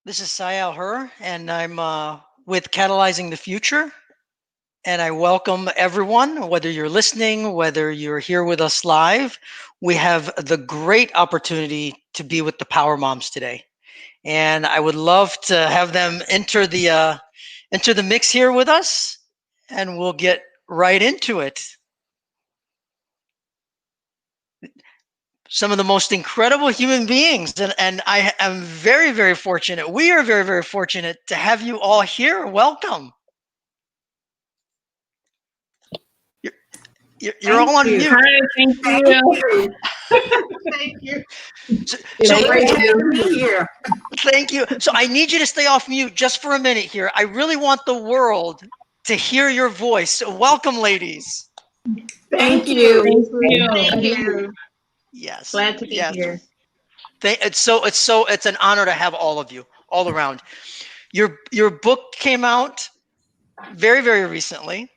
This is Sayal Her, and I'm with Catalyzing the Future. And I welcome everyone, whether you're listening, whether you're here with us live. We have the great opportunity to be with the Power Moms today. And I would love to have them enter the mix here with us, and we'll get right into it. Some of the most incredible human beings. And I am very, very fortunate. We are very, very fortunate to have you all here. Welcome. You're all on mute. Hi, thank you. Thank you. Thank you. So I need you to stay off mute just for a minute here. I really want the world to hear your voice. So welcome, ladies. Thank you. Thank you. Yes. Glad to be here. It's an honor to have all of you all around. Your book came out very, very recently.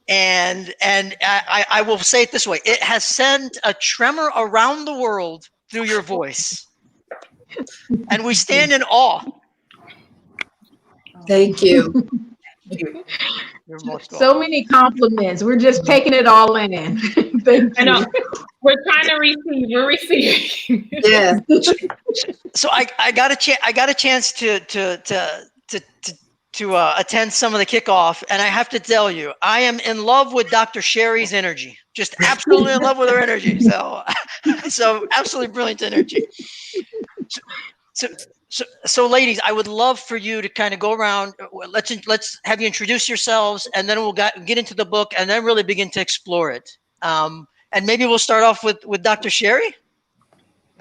And I will say it this way: it has sent a tremor around the world through your voice, and we stand in awe. Thank you. You're most welcome. So many compliments. We're just taking it all in. Thank I know. you. We're trying to receive. We're receiving. Yes. So I got a chance to attend some of the kickoff, and I have to tell you, I am in love with Dr. Sherry's energy. Just absolutely in love with her energy. So absolutely brilliant energy. So, ladies, I would love for you to kind of go around. Let's have you introduce yourselves, and then we'll get into the book, and then really begin to explore it. And maybe we'll start off with Dr. Sherry.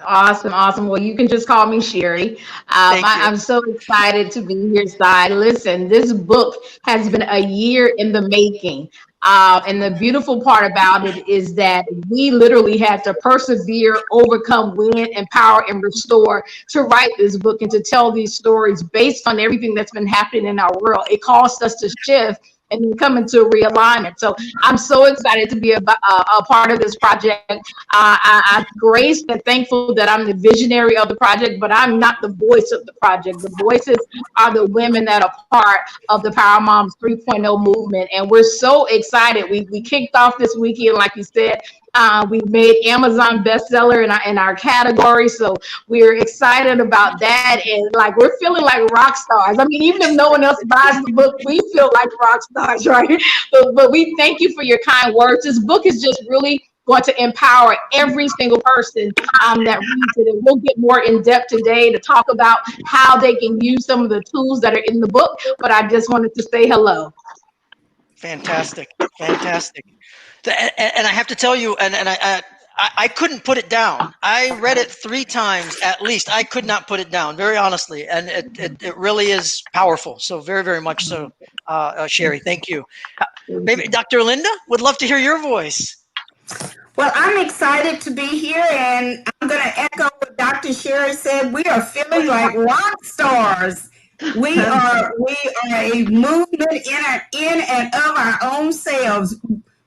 Awesome. Well, you can just call me Sherry. I'm so excited to be here, Sai. Listen, this book has been a year in the making. And the beautiful part about it is that we literally had to persevere, overcome, win, empower, and restore to write this book and to tell these stories based on everything that's been happening in our world. It caused us to shift and then come into realignment. So I'm so excited to be a part of this project. I'm graced and thankful that I'm the visionary of the project, but I'm not the voice of the project. The voices are the women that are part of the Power Moms 3.0 movement. And we're so excited. We kicked off this weekend, like you said. We made Amazon bestseller in our category. So we're excited about that. And like, we're feeling like rock stars. I mean, even if no one else buys the book, we feel like rock stars, right? But we thank you for your kind words. This book is just really going to empower every single person that reads it. And we'll get more in depth today to talk about how they can use some of the tools that are in the book. But I just wanted to say hello. Fantastic. And I have to tell you, and I couldn't put it down. I read it 3 times at least. I could not put it down, very honestly, and it really is powerful. So very, very much so, Sherry. Thank you. Maybe Dr. Linda, would love to hear your voice. Well, I'm excited to be here, and I'm going to echo what Dr. Sherry said. We are feeling like rock stars. We are a movement in and of our own selves.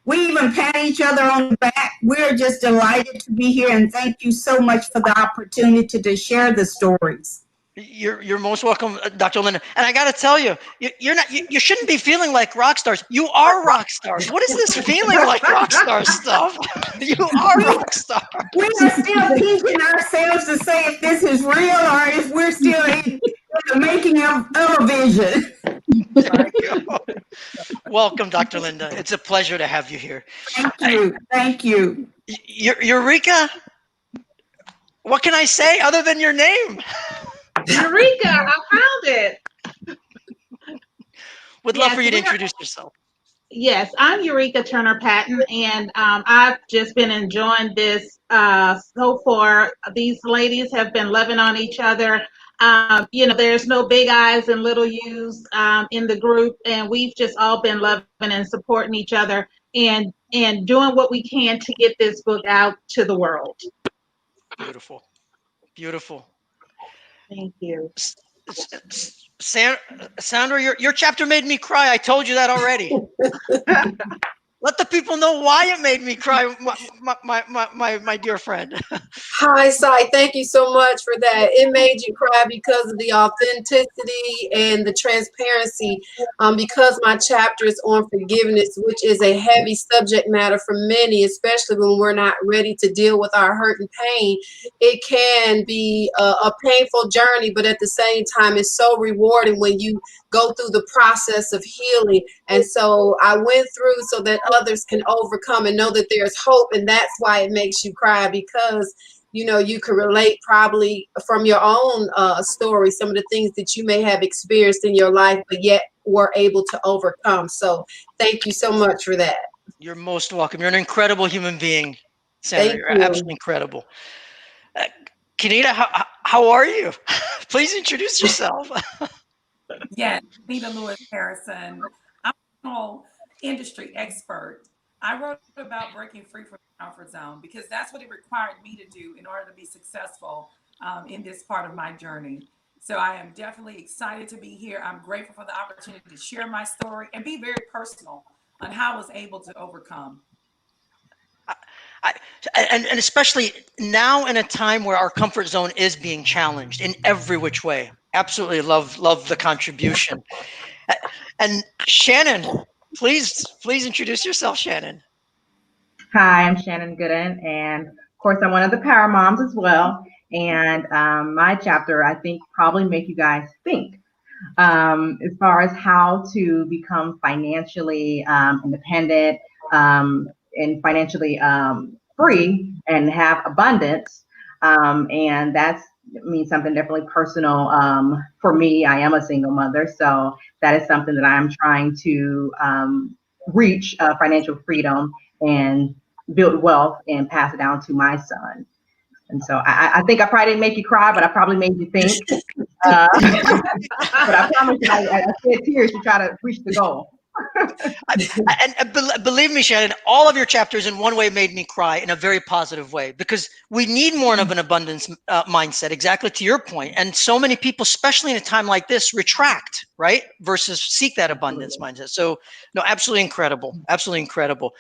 We even pat each other on the back. We're just delighted to be here, and thank you so much for the opportunity to share the stories. You're most welcome, Dr. Linda. And I got to tell you, you shouldn't be feeling like rock stars. You are rock stars. What is this feeling like rock star stuff? You are rock stars. We are still teaching ourselves to say if this is real or if we're still in the making of a vision. Welcome, Dr. Linda. It's a pleasure to have you here. Thank you. Eureka, what can I say other than your name? Eureka, I found it. Would love for you to introduce yourself. Yes, I'm Eureka Turner-Patton, and I've just been enjoying this so far. These ladies have been loving on each other. There's no big I's and little U's in the group, and we've just all been loving and supporting each other and doing what we can to get this book out to the world. Beautiful. Thank you. Sandra, your chapter made me cry. I told you that already. Let the people know why it made me cry, my dear friend. Hi, Sai. Thank you so much for that. It made you cry because of the authenticity and the transparency. Because my chapter is on forgiveness, which is a heavy subject matter for many, especially when we're not ready to deal with our hurt and pain. It can be a painful journey, but at the same time, it's so rewarding when you go through the process of healing. And so I went through so that others can overcome and know that there's hope. And that's why it makes you cry, because you can relate probably from your own story, some of the things that you may have experienced in your life, but yet were able to overcome. So thank you so much for that. You're most welcome. You're an incredible human being, Sandra. Thank You're you. absolutely incredible. Kenita, how are you? Please introduce yourself. Yes, Nita Lewis Harrison. I'm an industry expert. I wrote about breaking free from the comfort zone because that's what it required me to do in order to be successful in this part of my journey. So I am definitely excited to be here. I'm grateful for the opportunity to share my story and be very personal on how I was able to overcome. And especially now in a time where our comfort zone is being challenged in every which way. Absolutely love the contribution. And Shannon, please introduce yourself, Shannon. Hi, I'm Shannon Gooden, and of course, I'm one of the Power Moms as well. And my chapter, I think, probably make you guys think as far as how to become financially independent and financially free and have abundance. And that's means something definitely personal for me. I am a single mother, so that is something that I'm trying to reach financial freedom and build wealth and pass it down to my son. And so I think I probably didn't make you cry, but I probably made you think. But I promise you, I shed tears to try to reach the goal. And believe me, Shannon, all of your chapters in one way made me cry in a very positive way, because we need more of an abundance mindset, exactly to your point. And so many people, especially in a time like this, retract, right? Versus seek that abundance mindset. So no, absolutely incredible. Absolutely incredible.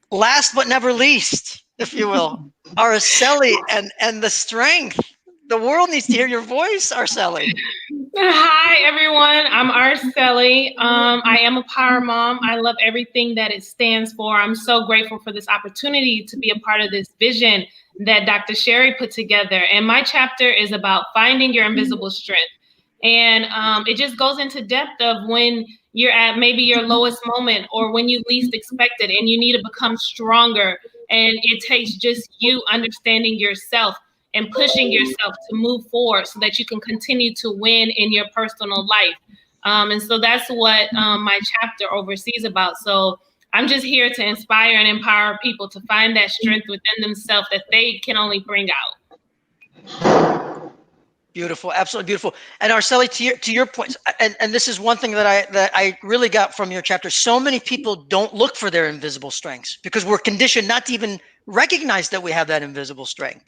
Last but never least, if you will, Araceli and the strength. The world needs to hear your voice, Araceli. Hi, everyone. I'm Araceli. I am a power mom. I love everything that it stands for. I'm so grateful for this opportunity to be a part of this vision that Dr. Sherry put together. And my chapter is about finding your invisible strength. And it just goes into depth of when you're at maybe your lowest moment or when you least expect it and you need to become stronger. And it takes just you understanding yourself and pushing yourself to move forward so that you can continue to win in your personal life. And so that's what my chapter oversees about. So I'm just here to inspire and empower people to find that strength within themselves that they can only bring out. Beautiful, absolutely beautiful. And Araceli, to your point, and this is one thing that I really got from your chapter. So many people don't look for their invisible strengths because we're conditioned not to even recognize that we have that invisible strength.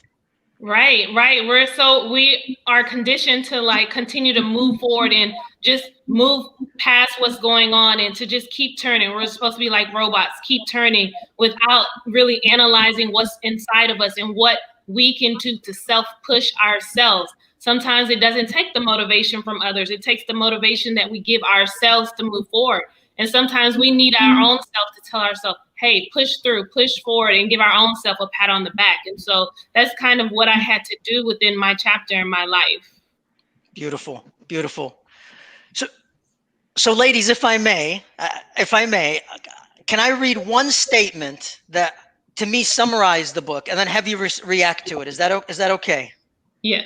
Right. We are conditioned to continue to move forward and just move past what's going on and to just keep turning. We're supposed to be like robots, keep turning without really analyzing what's inside of us and what we can do to self-push ourselves. Sometimes it doesn't take the motivation from others. It takes the motivation that we give ourselves to move forward. And sometimes we need our own self to tell ourselves, hey, push through, push forward, and give our own self a pat on the back. And so that's kind of what I had to do within my chapter in my life. Beautiful, beautiful. So ladies, if I may, can I read one statement that to me summarized the book and then have you react to it? Is that okay? Yes.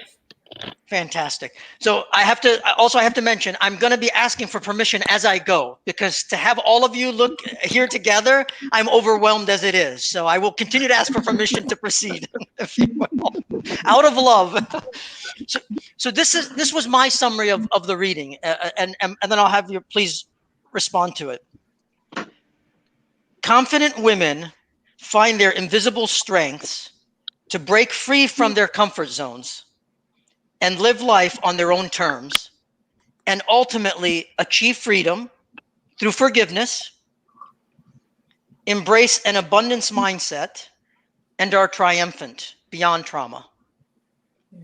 Fantastic. So I have to mention, I'm going to be asking for permission as I go, because to have all of you look here together, I'm overwhelmed as it is. So I will continue to ask for permission to proceed, if you will, out of love. So this was my summary of the reading, and then I'll have you please respond to it. Confident women find their invisible strengths to break free from their comfort zones and live life on their own terms, and ultimately achieve freedom through forgiveness, embrace an abundance mindset, and are triumphant beyond trauma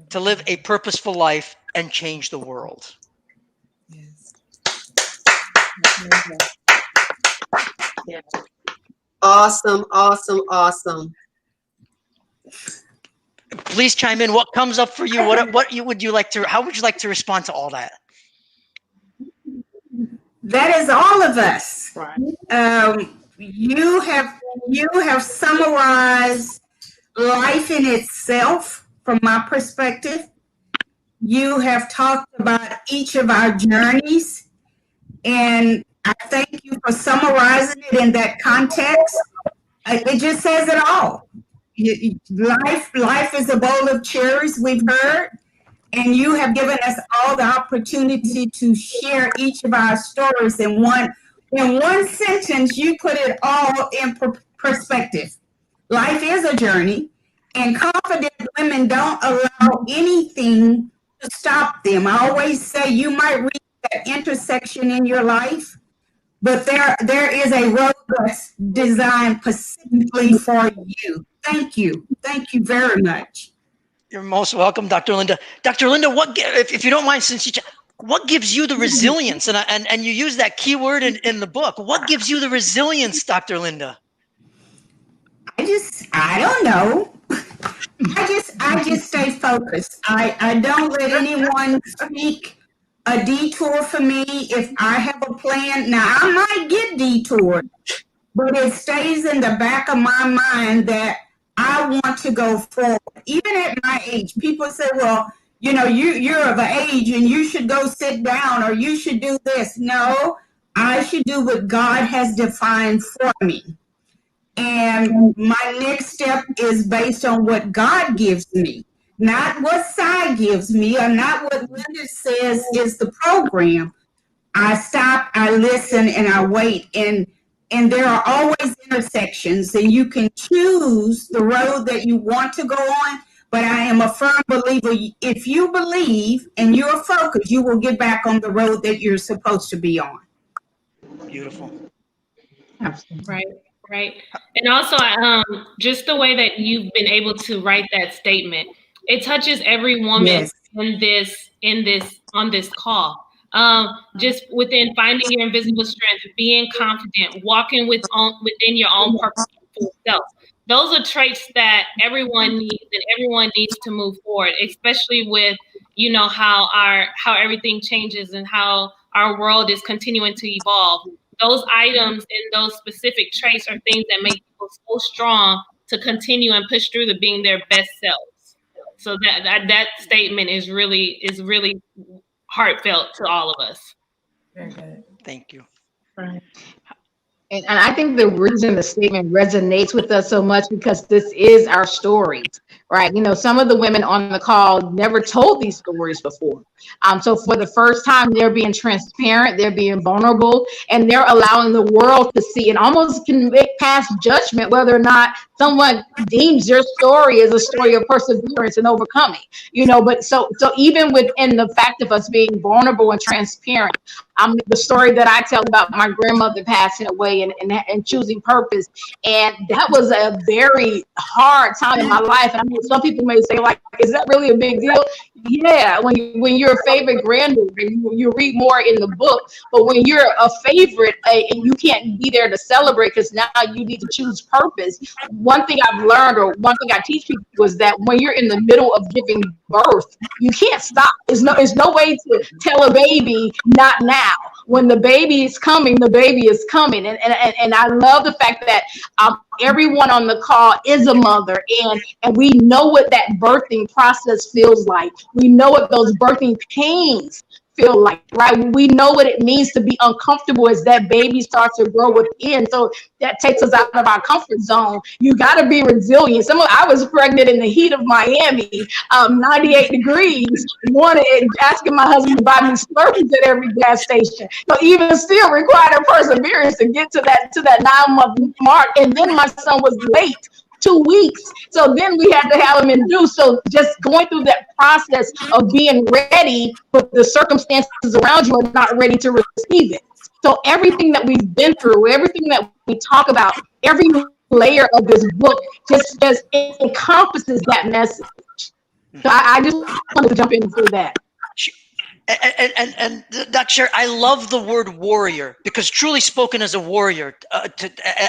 to live a purposeful life and change the world. Yes. Awesome, awesome, awesome. Please chime in. What comes up for you? Would you like to? How would you like to respond to all that? That is all of us. Right. You have summarized life in itself from my perspective. You have talked about each of our journeys, and I thank you for summarizing it in that context. It just says it all. Life is a bowl of cherries, we've heard, and you have given us all the opportunity to share each of our stories in one sentence. You put it all in perspective. Life is a journey, and confident women don't allow anything to stop them. I always say you might reach that intersection in your life, but there is a road that's designed specifically for you. Thank you. Thank you very much. You're most welcome, Dr. Linda. Dr. Linda, if you don't mind, what gives you the resilience? And you use that keyword in the book. What gives you the resilience, Dr. Linda? I don't know. I just stay focused. I don't let anyone speak a detour for me. If I have a plan, now I might get detoured, but it stays in the back of my mind that I want to go forward. Even at my age, people say, well, you're of age and you should go sit down or you should do this. No, I should do what God has defined for me. And my next step is based on what God gives me, not what Cy gives me or not what Linda says is the program. I stop, I listen, and I wait. And there are always intersections, and you can choose the road that you want to go on. But I am a firm believer, if you believe and you're focused, you will get back on the road that you're supposed to be on. Beautiful. Right. Right. And also, just the way that you've been able to write that statement, it touches every woman on this call. Just within finding your invisible strength, being confident, walking within your own purposeful self. Those are traits that everyone needs, and everyone needs to move forward, especially with, how everything changes and how our world is continuing to evolve. Those items and those specific traits are things that make people so strong to continue and push through to being their best selves. So that statement is really heartfelt to all of us. Very good. Thank you. Right. And I think the reason the statement resonates with us so much because this is our stories, right? Some of the women on the call never told these stories before. So for the first time, they're being transparent, they're being vulnerable, and they're allowing the world to see and almost can make past judgment whether or not someone deems your story as a story of perseverance and overcoming, but so even within the fact of us being vulnerable and transparent, the story that I tell about my grandmother passing away and choosing purpose. And that was a very hard time in my life. And I mean, some people may say, like, is that really a big deal? Yeah, when you're a favorite granddaughter, you read more in the book. But when you're a favorite and you can't be there to celebrate because now you need to choose purpose. One thing I've learned, or one thing I teach people, is that when you're in the middle of giving birth, you can't stop. There's no way to tell a baby not now. When the baby is coming, the baby is coming. And I love the fact that everyone on the call is a mother, and we know what that birthing process feels like. We know what those birthing pains feel like, right? We know what it means to be uncomfortable as that baby starts to grow within. So that takes us out of our comfort zone. You got to be resilient. I was pregnant in the heat of Miami, 98 degrees, asking my husband to buy me Slurpees at every gas station. So even still required perseverance to get to that 9-month mark. And then my son was late. 2 weeks. So then we had to have him induced. So just going through that process of being ready, but the circumstances around you are not ready to receive it. So everything that we've been through, everything that we talk about, every layer of this book just encompasses that message. So I just wanted to jump in and say that. And Dr. Sherry, I love the word warrior, because truly spoken as a warrior,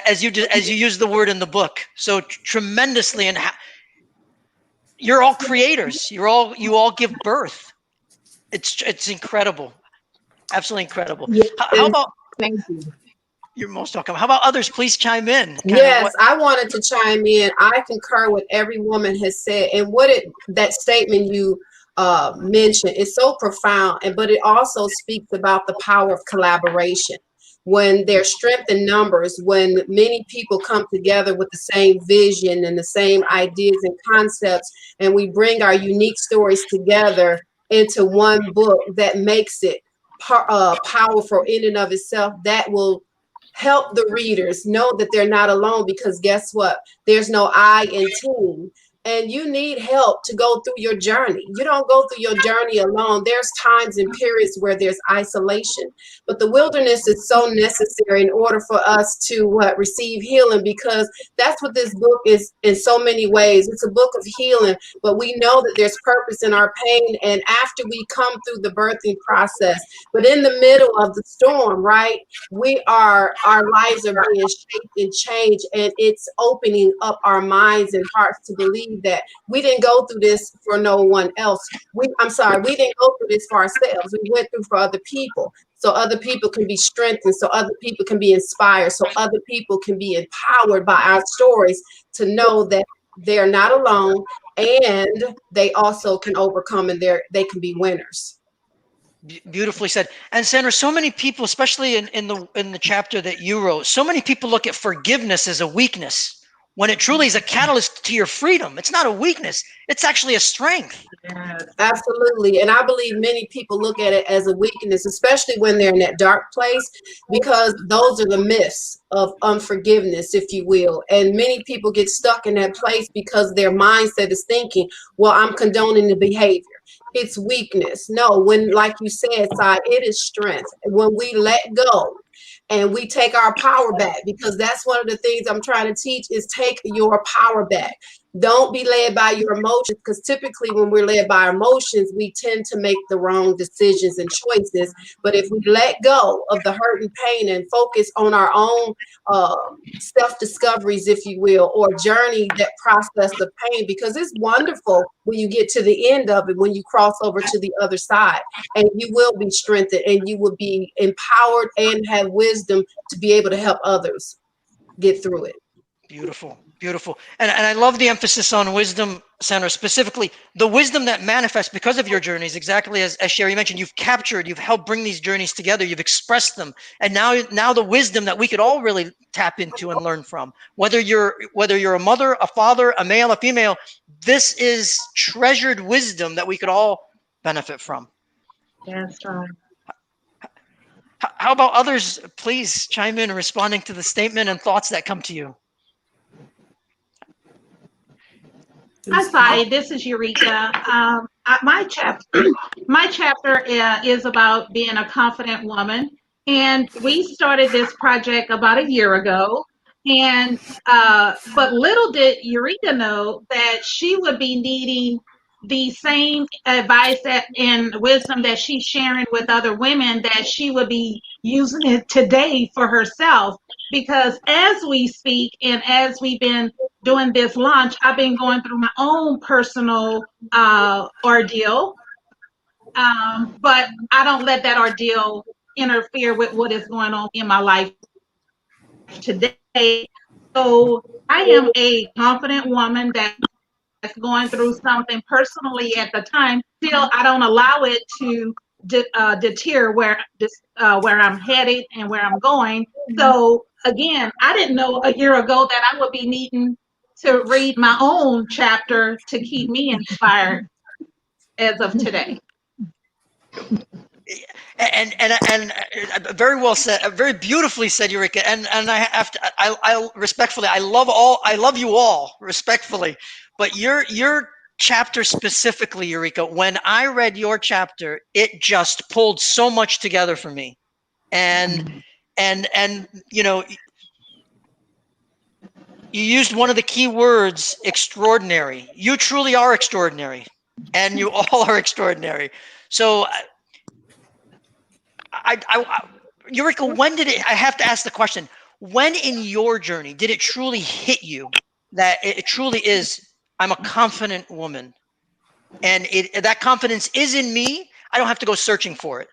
as you use the word in the book, so tremendously. And you're all creators. You all give birth. It's incredible, absolutely incredible. Yes, How about? Thank you. You're most welcome. How about others? Please chime in. Yes, I wanted to chime in. I concur with every woman has said, and that statement you mentioned is so profound, but it also speaks about the power of collaboration. When there's strength in numbers, when many people come together with the same vision and the same ideas and concepts, and we bring our unique stories together into one book that makes it powerful in and of itself, that will help the readers know that they're not alone, because guess what? There's no I in team. And you need help to go through your journey. You don't go through your journey alone. There's times and periods where there's isolation, but the wilderness is so necessary in order for us to receive healing, because that's what this book is in so many ways. It's a book of healing, but we know that there's purpose in our pain, and after we come through the birthing process, but in the middle of the storm, right, our lives are being shaped and changed, and it's opening up our minds and hearts to believe that we didn't go through this for no one else. We didn't go through this for ourselves. We went through for other people, so other people can be strengthened, so other people can be inspired, so other people can be empowered by our stories to know that they're not alone, and they also can overcome, and they can be winners. Beautifully said. And Sandra, so many people, especially in the chapter that you wrote, so many people look at forgiveness as a weakness, when it truly is a catalyst to your freedom. It's not a weakness. It's actually a strength. Yes. Absolutely. And I believe many people look at it as a weakness, especially when they're in that dark place, because those are the myths of unforgiveness, if you will. And many people get stuck in that place because their mindset is thinking, well, I'm condoning the behavior. It's weakness. No, when, like you said, Sai, it is strength. When we let go and we take our power back, because that's one of the things I'm trying to teach, is take your power back. Don't be led by your emotions, because typically when we're led by our emotions, we tend to make the wrong decisions and choices. But if we let go of the hurt and pain and focus on our own self-discoveries, if you will, or journey that process of pain, because it's wonderful when you get to the end of it, when you cross over to the other side, and you will be strengthened, and you will be empowered and have wisdom to be able to help others get through it. Beautiful. Beautiful. And I love the emphasis on wisdom, Sandra, specifically the wisdom that manifests because of your journeys, exactly as Sherry mentioned. You've helped bring these journeys together, you've expressed them, and now the wisdom that we could all really tap into and learn from. Whether you're a mother, a father, a male, a female, this is treasured wisdom that we could all benefit from. That's right. How about others? Please chime in, responding to the statement and thoughts that come to you. Hi, Sai. This is Eureka. My chapter is about being a confident woman, and we started this project about a year ago. And but little did Eureka know that she would be needing the same advice and wisdom that she's sharing with other women, that she would be using it today for herself. Because as we speak and as we've been doing this launch, I've been going through my own personal ordeal, but I don't let that ordeal interfere with what is going on in my life today. So I am a confident woman that's going through something personally at the time. Still, I don't allow it to deter where I'm headed and where I'm going. So again, I didn't know a year ago that I would be needing to read my own chapter to keep me inspired as of today. And very well said, very beautifully said, Eureka. And I respectfully, I love you all respectfully, but your chapter specifically, Eureka, when I read your chapter, it just pulled so much together for me. And you know, you used one of the key words, extraordinary. You truly are extraordinary, and you all are extraordinary. So Eureka, when did it, I have to ask the question, when in your journey did it truly hit you that it truly is, I'm a confident woman, and that confidence is in me. I don't have to go searching for it.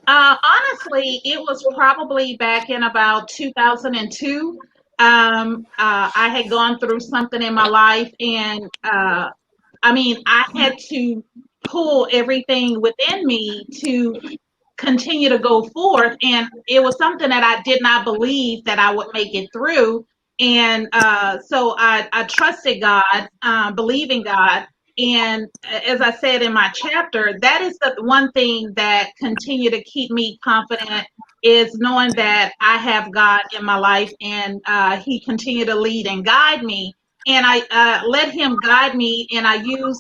Honestly, it was probably back in about 2002. I had gone through something in my life, and I mean, I had to pull everything within me to continue to go forth. And it was something that I did not believe that I would make it through. And so I trusted God, believing God. And as I said in my chapter, that is the one thing that continue to keep me confident is knowing that I have God in my life, and He continue to lead and guide me. And I let Him guide me, and I use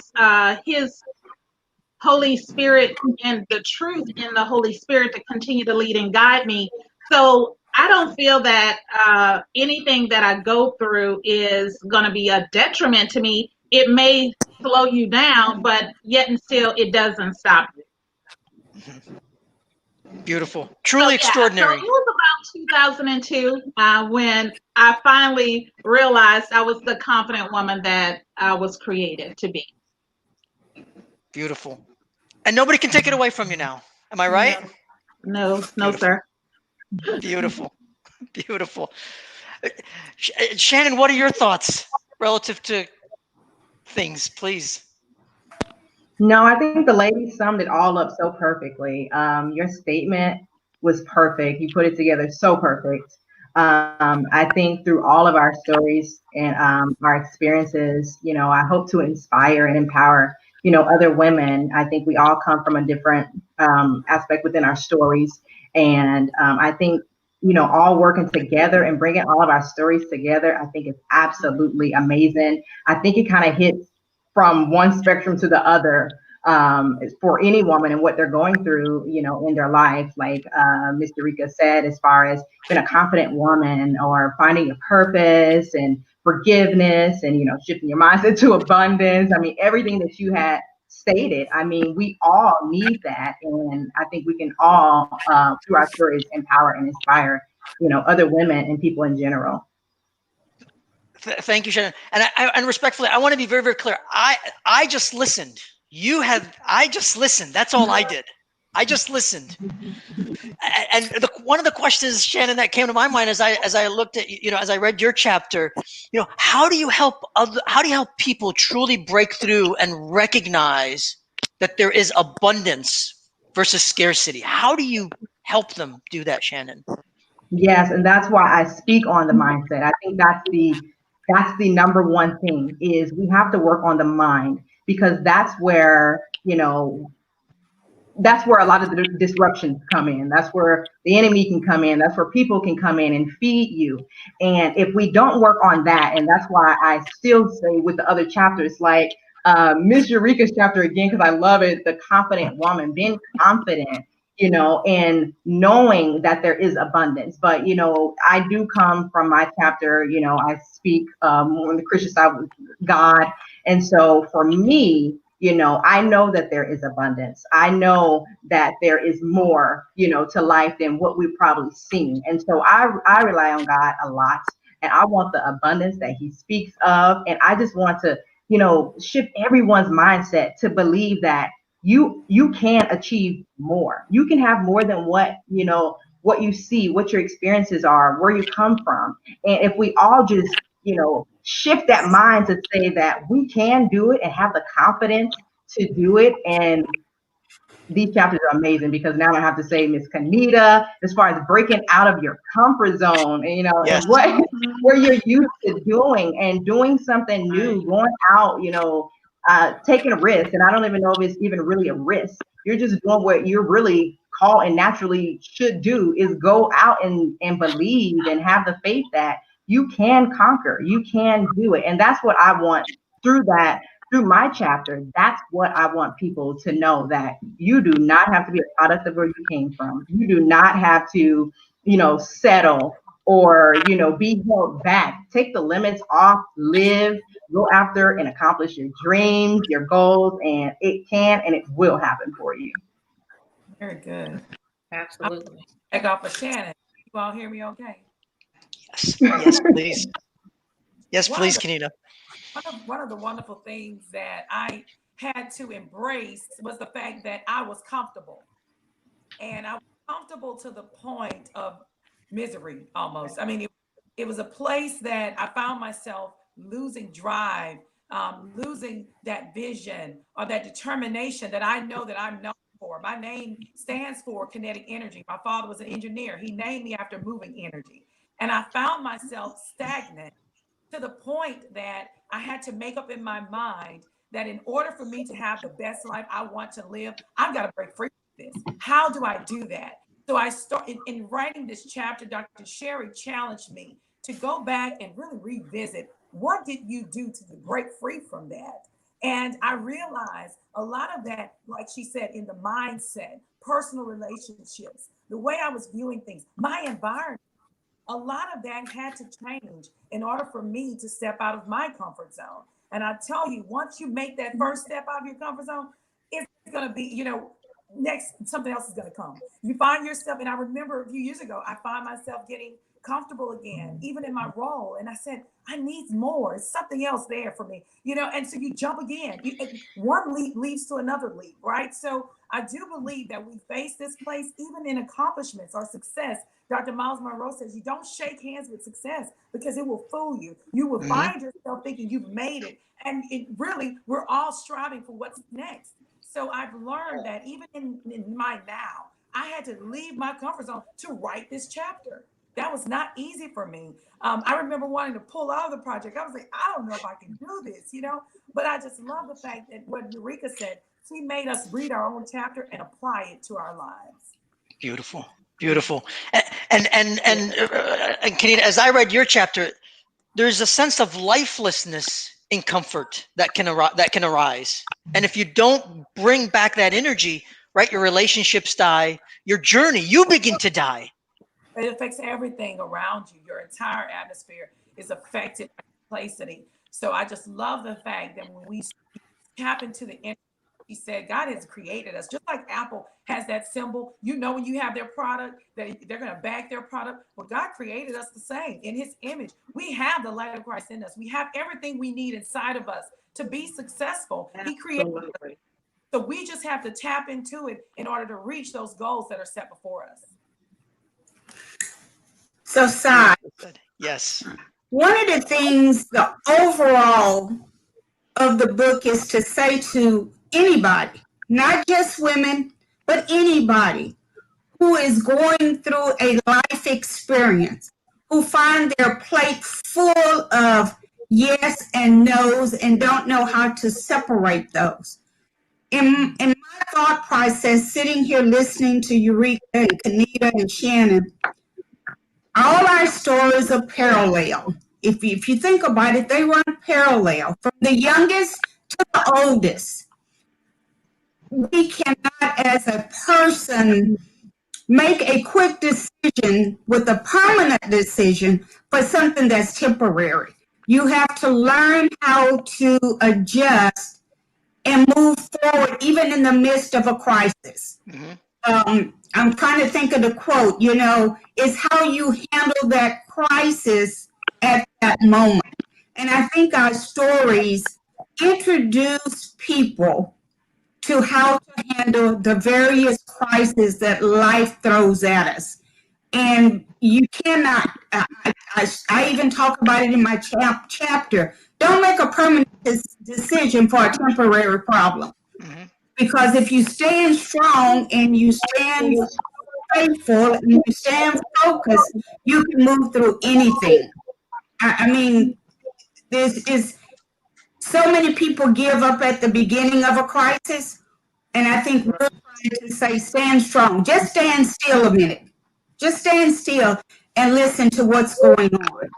His Holy Spirit and the truth in the Holy Spirit to continue to lead and guide me. So I don't feel that anything that I go through is going to be a detriment to me. It may slow you down, but yet and still it doesn't stop you. Beautiful. Truly extraordinary. So it was about 2002 when I finally realized I was the confident woman that I was created to be. Beautiful. And nobody can take it away from you now. Am I right? No, Beautiful. sir. Beautiful. Beautiful. Shannon, what are your thoughts relative to things, please? No, I think the lady summed it all up so perfectly. Your statement was perfect. You put it together so perfect. I think through all of our stories and our experiences, I hope to inspire and empower, other women. I think we all come from a different aspect within our stories. And I think, all working together and bringing all of our stories together, I think is absolutely amazing. I think it kind of hits from one spectrum to the other for any woman and what they're going through, in their life. Like Ms. Eureka said, as far as being a confident woman or finding your purpose and forgiveness and, shifting your mindset to abundance. I mean, everything that you had stated, I mean, we all need that. And I think we can all, through our stories, empower and inspire, other women and people in general. Thank you, Shannon. And respectfully, I want to be very, very clear. I just listened. I just listened. That's all I did. I just listened. And one of the questions, Shannon, that came to my mind as I looked at, as I read your chapter, how do you help people truly break through and recognize that there is abundance versus scarcity? How do you help them do that, Shannon? Yes, and that's why I speak on the mindset. I think that's the number one thing is we have to work on the mind, because that's where, that's where a lot of the disruptions come in. That's where the enemy can come in. That's where people can come in and feed you. And if we don't work on that, and that's why I still say with the other chapters, like Ms. Eureka's chapter again, because I love it, the confident woman, being confident, and knowing that there is abundance. But, I do come from my chapter, I speak on the Christian side with God. And so for me, I know that there is abundance. I know that there is more, to life than what we've probably seen. And so I rely on God a lot, and I want the abundance that He speaks of. And I just want to, shift everyone's mindset to believe that you can achieve more. You can have more than what you see, what your experiences are, where you come from. And if we all just, shift that mind to say that we can do it and have the confidence to do it. And these chapters are amazing, because now I have to say, Miss Kanita, as far as breaking out of your comfort zone, and, Yes. and where you're used to doing and doing something new, going out, taking a risk. And I don't even know if it's even really a risk. You're just doing what you're really called and naturally should do, is go out and believe and have the faith that you can conquer, you can do it. And that's what I want through through my chapter, that's what I want people to know, that you do not have to be a product of where you came from. You do not have to, settle or, be held back. Take the limits off, live, go after and accomplish your dreams, your goals, and it can and it will happen for you. Very good. Absolutely. I got for Shannon. You all hear me okay? Yes, yes, please. Yes, please, Kenita. One of the wonderful things that I had to embrace was the fact that I was comfortable. And I was comfortable to the point of misery almost. I mean, it was a place that I found myself losing drive, losing that vision or that determination that I know that I'm known for. My name stands for kinetic energy. My father was an engineer. He named me after moving energy. And I found myself stagnant to the point that I had to make up in my mind that in order for me to have the best life I want to live, I've got to break free from this. How do I do that? So I started in writing this chapter. Dr. Sherry challenged me to go back and really revisit, what did you do to break free from that? And I realized a lot of that, like she said, in the mindset, personal relationships, the way I was viewing things, my environment, a lot of that had to change in order for me to step out of my comfort zone. And I tell you, once you make that first step out of your comfort zone, it's going to be, next, something else is going to come. You find yourself, and I remember a few years ago, I find myself getting comfortable again, even in my role. And I said, I need more. It's something else there for me, and so you jump again. One leap leads to another leap, right? So I do believe that we face this place, even in accomplishments or success. Dr. Miles Monroe says, you don't shake hands with success because it will fool you. You will find yourself thinking you've made it. And really, we're all striving for what's next. So I've learned that even in my now, I had to leave my comfort zone to write this chapter. That was not easy for me. I remember wanting to pull out of the project. I was like, I don't know if I can do this, but I just love the fact that what Eureka said, she made us read our own chapter and apply it to our lives. Beautiful. Beautiful. And Kenita, as I read your chapter, there's a sense of lifelessness in comfort that can arise. And if you don't bring back that energy, right, your relationships die, your journey, you begin to die. It affects everything around you. Your entire atmosphere is affected by complexity. So I just love the fact that when we tap into the energy, he said, God has created us. Just like Apple has that symbol, when you have their product, that they're going to back their product. Well, God created us the same in his image. We have the light of Christ in us. We have everything we need inside of us to be successful. He created us. So we just have to tap into it in order to reach those goals that are set before us. So, Sai, yes. One of the things, the overall of the book is to say to anybody, not just women, but anybody who is going through a life experience, who find their plate full of yes and no's and don't know how to separate those. In my thought process, sitting here listening to Eureka and Kenita and Shannon, all our stories are parallel. If you think about it, they run parallel from the youngest to the oldest. We cannot, as a person, make a quick decision with a permanent decision for something that's temporary. You have to learn how to adjust and move forward, even in the midst of a crisis. I'm trying to think of the quote, is how you handle that crisis at that moment. And I think our stories introduce people to how to handle the various crises that life throws at us. And you cannot, I even talk about it in my chapter, don't make a permanent decision for a temporary problem. Because if you stand strong and you stand faithful and you stand focused, you can move through anything. I mean, this is so many people give up at the beginning of a crisis. And I think we're trying to say, stand strong. Just stand still a minute. Just stand still and listen to what's going on.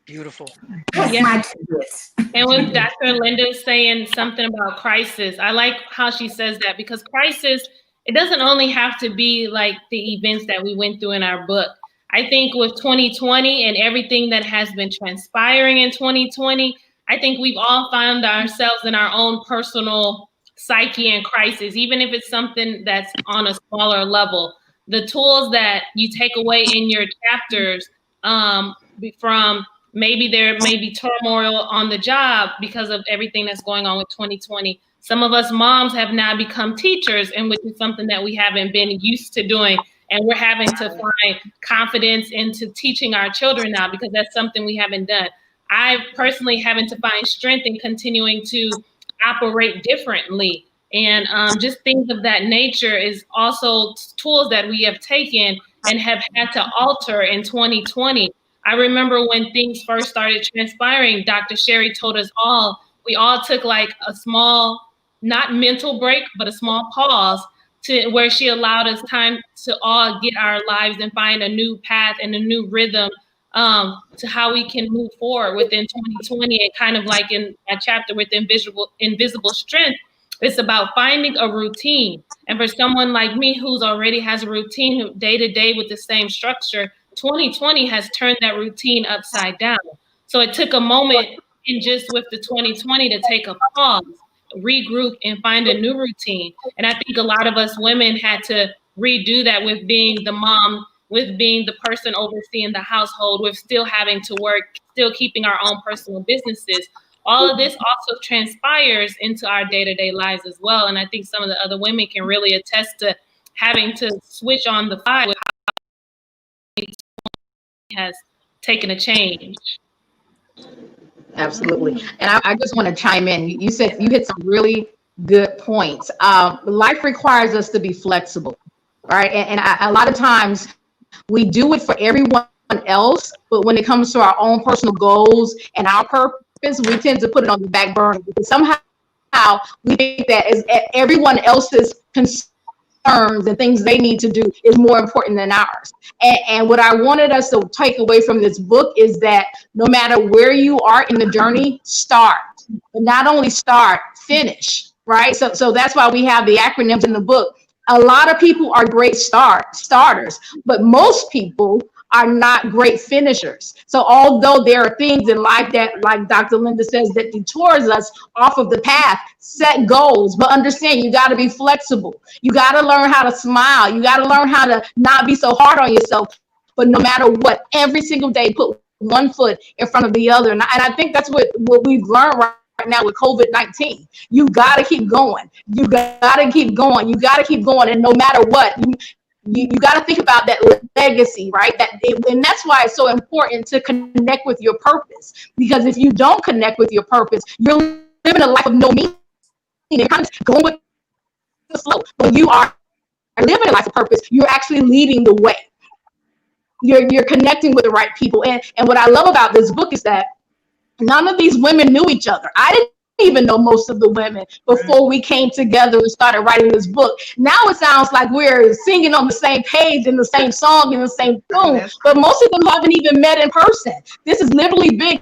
Beautiful. That's Yeah. my tidbits. And with Dr. Linda saying something about crisis, I like how she says that, because crisis, it doesn't only have to be like the events that we went through in our book. I think with 2020 and everything that has been transpiring in 2020, I think we've all found ourselves in our own personal psyche and crisis, even if it's something that's on a smaller level. The tools that you take away in your chapters, from maybe there may be turmoil on the job because of everything that's going on with 2020. Some of us moms have now become teachers, and which is something that we haven't been used to doing. And we're having to find confidence into teaching our children now, because that's something we haven't done. I personally having to find strength in continuing to operate differently. And just things of that nature is also tools that we have taken and have had to alter in 2020. I remember when things first started transpiring, Dr. Sherry told us all, we all took like a small, not mental break, but a small pause, to where she allowed us time to all get our lives and find a new path and a new rhythm, to how we can move forward within 2020. And kind of like in my chapter with invisible strength, it's about finding a routine. And for someone like me who's already has a routine day to day with the same structure, 2020 has turned that routine upside down. So it took a moment in just with the 2020 to take a pause, regroup, and find a new routine. And I think a lot of us women had to redo that with being the mom, with being the person overseeing the household, with still having to work, still keeping our own personal businesses. All of this also transpires into our day-to-day lives as well. And I think some of the other women can really attest to having to switch on the fly with how has taken a change. Absolutely. And I just want to chime in. You said you hit some really good points. Life requires us to be flexible, right? And a lot of times we do it for everyone else, but when it comes to our own personal goals and our purpose, we tend to put it on the back burner, because somehow we think that is everyone else's concerns and things they need to do is more important than ours. And what I wanted us to take away from this book is that no matter where you are in the journey, start. But not only start, finish, right? So that's why we have the acronyms in the book. A lot of people are great starters, but most people are not great finishers. So although there are things in life that, like Dr. Linda says, that detours us off of the path, set goals, but understand you got to be flexible. You got to learn how to smile. You got to learn how to not be so hard on yourself. But no matter what, every single day, put one foot in front of the other. And I think that's what we've learned right now with COVID-19. You got to keep going. You got to keep going. You got to keep going. And no matter what, you got to think about that legacy, right? And that's why it's so important to connect with your purpose. Because if you don't connect with your purpose, you're living a life of no meaning. You're kind of going with the flow. When you are living a life of purpose, you're actually leading the way. You're connecting with the right people. And what I love about this book is that none of these women knew each other. I didn't even know most of the women before we came together and started writing this book. Now it sounds like we're singing on the same page in the same song in the same tune, but most of them haven't even met in person. This is literally big.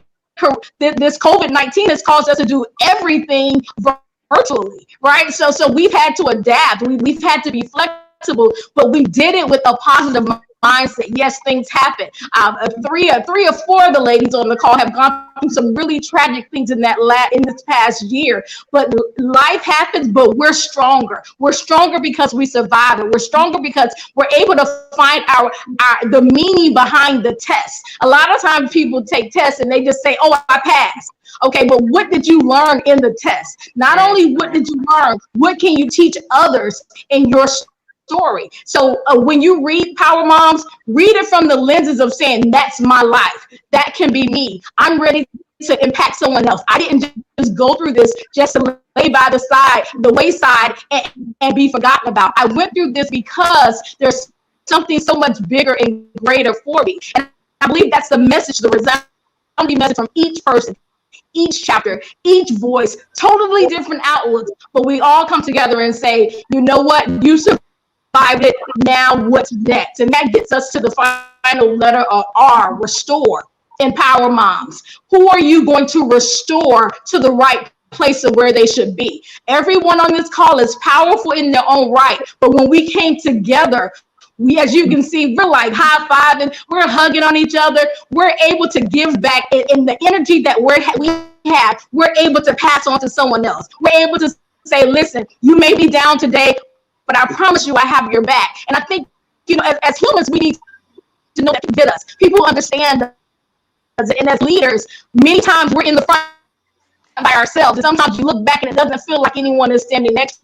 This COVID-19 has caused us to do everything virtually, right? So we've had to adapt. We've had to be flexible, but we did it with a positive mindset. Yes, things happen. Three or four of the ladies on the call have gone through some really tragic things in this past year. But life happens, but we're stronger. We're stronger because we survived it. We're stronger because we're able to find the meaning behind the test. A lot of times people take tests and they just say, "Oh, I passed." Okay, but what did you learn in the test? Not only what did you learn, what can you teach others in your story? So when you read Power Moms, read it from the lenses of saying, that's my life. That can be me. I'm ready to impact someone else. I didn't just go through this just to lay by the wayside and be forgotten about. I went through this because there's something so much bigger and greater for me. And I believe that's the message, the resounding message from each person, each chapter, each voice, totally different outlooks, but we all come together and say, you know what, you survived it, now what's next? And that gets us to the final letter of R, restore. empower moms? Who are you going to restore to the right place of where they should be? Everyone on this call is powerful in their own right, but when we came together, we, as you can see, we're like high-fiving, we're hugging on each other, we're able to give back in the energy that we have, we're able to pass on to someone else. We're able to say, listen, you may be down today, but I promise you I have your back. And I think, as humans, we need to know that people get us. People understand us. And as leaders, many times we're in the front by ourselves. And sometimes you look back and it doesn't feel like anyone is standing next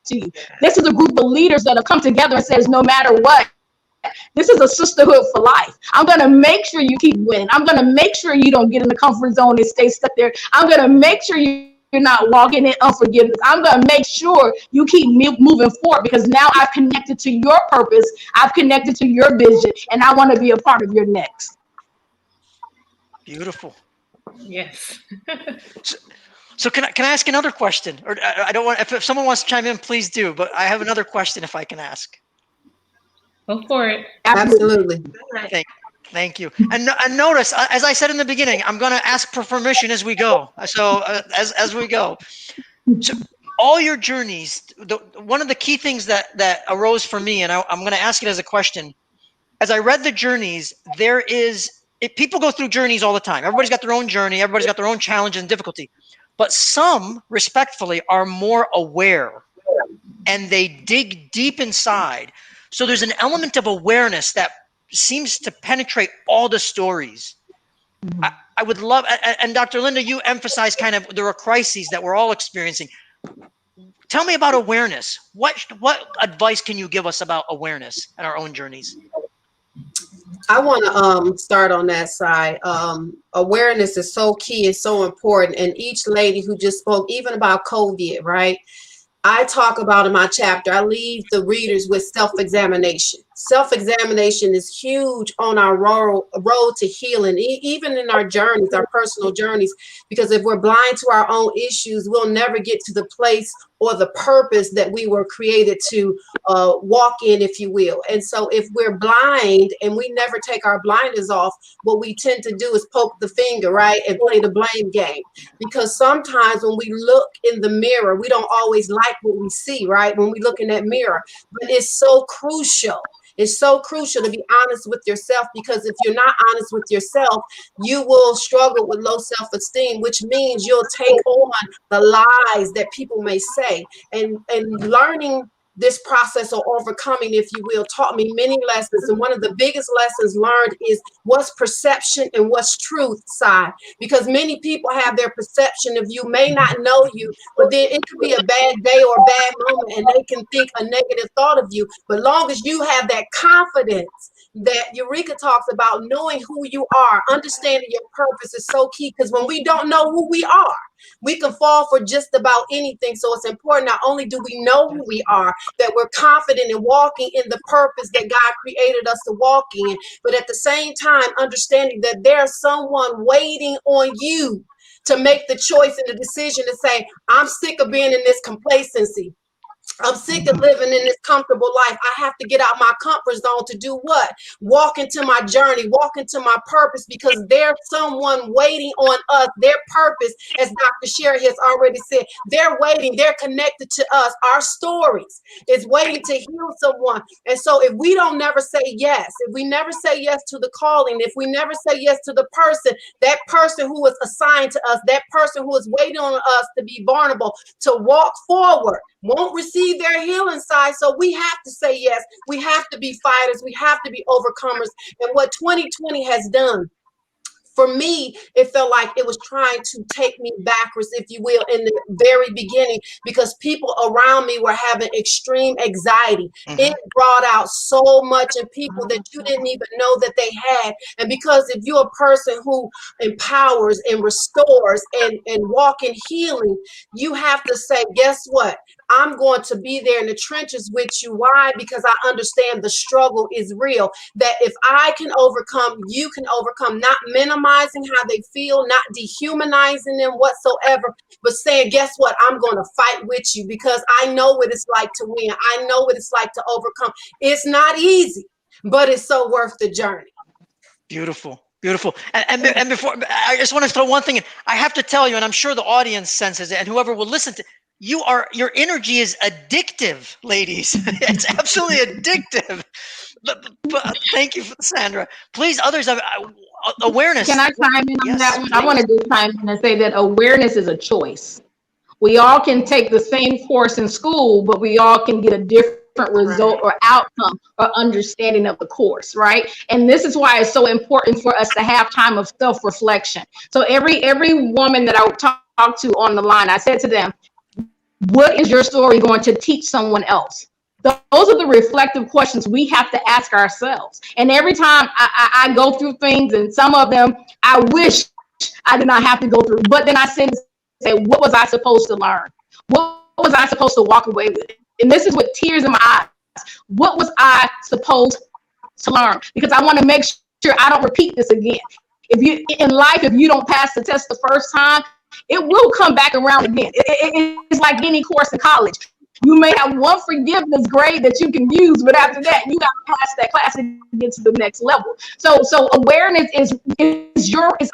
to you. This is a group of leaders that have come together and says, no matter what, this is a sisterhood for life. I'm going to make sure you keep winning. I'm going to make sure you don't get in the comfort zone and stay stuck there. I'm going to make sure you're not walking in unforgiveness. I'm going to make sure you keep moving forward, because now I've connected to your purpose. I've connected to your vision, and I want to be a part of your next. Beautiful. Yes. So can I ask another question? Or I don't want, if someone wants to chime in, please do. But I have another question if I can ask. Go for it. Absolutely. Thank you. And notice, as I said in the beginning, I'm going to ask for permission as we go. So as we go. So all your journeys, one of the key things that arose for me, and I'm going to ask it as a question. As I read the journeys, people go through journeys all the time. Everybody's got their own journey. Everybody's got their own challenge and difficulty. But some, respectfully, are more aware and they dig deep inside. So there's an element of awareness that seems to penetrate all the stories. I would love, and Dr. Linda, you emphasize kind of there are crises that we're all experiencing. Tell me about awareness. What advice can you give us about awareness in our own journeys? I want to start on that side. Awareness is so key and so important. And each lady who just spoke, even about COVID, right? I talk about in my chapter, I leave the readers with self-examination. Self-examination is huge on our road to healing, even in our journeys, our personal journeys, because if we're blind to our own issues, we'll never get to the place or the purpose that we were created to walk in, if you will. And so if we're blind and we never take our blinders off, what we tend to do is poke the finger, right, and play the blame game. Because sometimes when we look in the mirror, we don't always like what we see, right, when we look in that mirror. But it's so crucial. It's so crucial to be honest with yourself, because if you're not honest with yourself, you will struggle with low self-esteem, which means you'll take on the lies that people may say. And learning this process of overcoming, if you will, taught me many lessons. And one of the biggest lessons learned is what's perception and what's truth side. Because many people have their perception of you, may not know you, but then it could be a bad day or a bad moment and they can think a negative thought of you. But long as you have that confidence that Eureka talks about, knowing who you are, understanding your purpose is so key. Because when we don't know who we are, we can fall for just about anything. So it's important, not only do we know who we are, that we're confident in walking in the purpose that God created us to walk in, but at the same time, understanding that there's someone waiting on you to make the choice and the decision to say, I'm sick of being in this complacency. I'm sick of living in this comfortable life. I have to get out my comfort zone to do what? Walk into my journey, walk into my purpose, because there's someone waiting on us. Their purpose, as Dr. Sherry has already said, they're waiting. They're connected to us. Our stories is waiting to heal someone. And so if we don't never say yes, if we never say yes to the calling, if we never say yes to the person, that person who is assigned to us, that person who is waiting on us to be vulnerable, to walk forward, won't receive their healing side. So we have to say yes. We have to be fighters. We have to be overcomers. And what 2020 has done, for me, it felt like it was trying to take me backwards, if you will, in the very beginning, because people around me were having extreme anxiety. It brought out so much in people that you didn't even know that they had. And because if you're a person who empowers and restores and walk in healing, you have to say, guess what? I'm going to be there in the trenches with you. Why? Because I understand the struggle is real. That if I can overcome, you can overcome. Not minimizing how they feel, not dehumanizing them whatsoever, but saying, guess what? I'm going to fight with you because I know what it's like to win. I know what it's like to overcome. It's not easy, but it's so worth the journey. Beautiful. Beautiful. And before, I just want to throw one thing in. I have to tell you, and I'm sure the audience senses it, and whoever will listen to, your energy is addictive, ladies. It's absolutely addictive. But thank you, Sandra. Please, others, awareness. Can I chime in on that one? Please. I want to just chime in and say that awareness is a choice. We all can take the same course in school, but we all can get a different result or outcome or understanding of the course, right? And this is why it's so important for us to have time of self-reflection. So every woman that I would talk to on the line, I said to them, what is your story going to teach someone else? Those are the reflective questions we have to ask ourselves. And every time I go through things, and some of them I wish I did not have to go through, but then I sit and say, what was I supposed to learn? What was I supposed to walk away with? And this is with tears in my eyes. What was I supposed to learn? Because I want to make sure I don't repeat this again. If you don't pass the test the first time, it will come back around again. It's like any course in college. You may have one forgiveness grade that you can use, but after that, you got to pass that class and get to the next level. So awareness is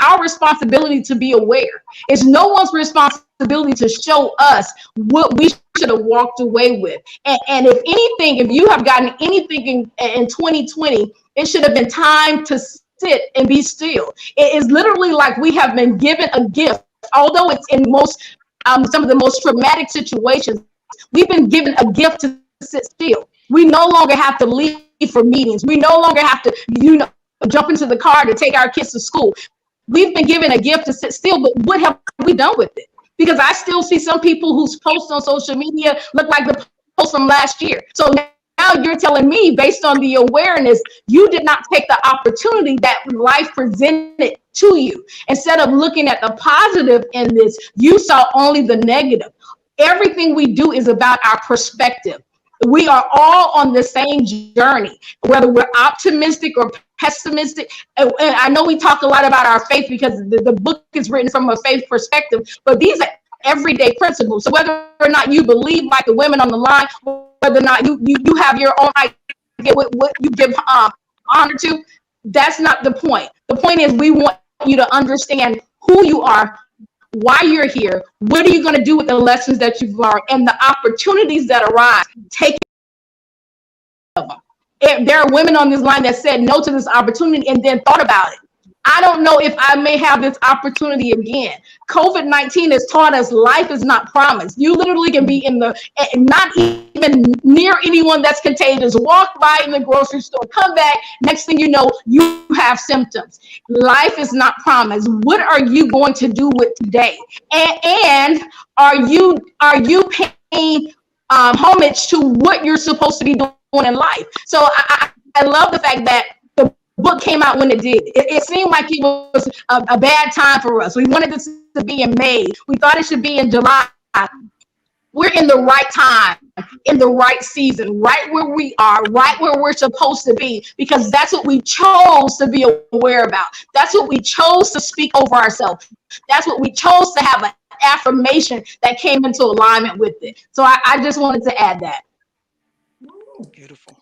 our responsibility to be aware. It's no one's responsibility to show us what we should have walked away with. And if anything, if you have gotten anything in 2020, it should have been time to sit and be still. It is literally like we have been given a gift, although it's in some of the most traumatic situations. We've been given a gift to sit still. We no longer have to leave for meetings. We no longer have to, jump into the car to take our kids to school. We've been given a gift to sit still, but what have we done with it? Because I still see some people whose posts on social media look like the posts from last year. So now you're telling me, based on the awareness, you did not take the opportunity that life presented to you. Instead of looking at the positive in this, you saw only the negative. Everything we do is about our perspective. We are all on the same journey, whether we're optimistic or pessimistic. And I know we talk a lot about our faith because the book is written from a faith perspective, but these are everyday principles. So whether or not you believe like the women on the line, whether or not you have your own idea what you give honor to, that's not the point. The point is we want you to understand who you are, why you're here, what are you going to do with the lessons that you've learned, and the opportunities that arise. Take of them. There are women on this line that said no to this opportunity and then thought about it. I don't know if I may have this opportunity again. COVID-19 has taught us life is not promised. You literally can be not even near anyone that's contagious, walk by in the grocery store, come back, next thing you know, you have symptoms. Life is not promised. What are you going to do with today? And are you paying homage to what you're supposed to be doing in life? So I love the fact that the book came out when it did. It seemed like it was a bad time for us. We wanted this to be in May. We thought it should be in July. We're in the right time, in the right season, right where we are, right where we're supposed to be, because that's what we chose to be aware about. That's what we chose to speak over ourselves. That's what we chose to have an affirmation that came into alignment with it. So I just wanted to add that. Beautiful.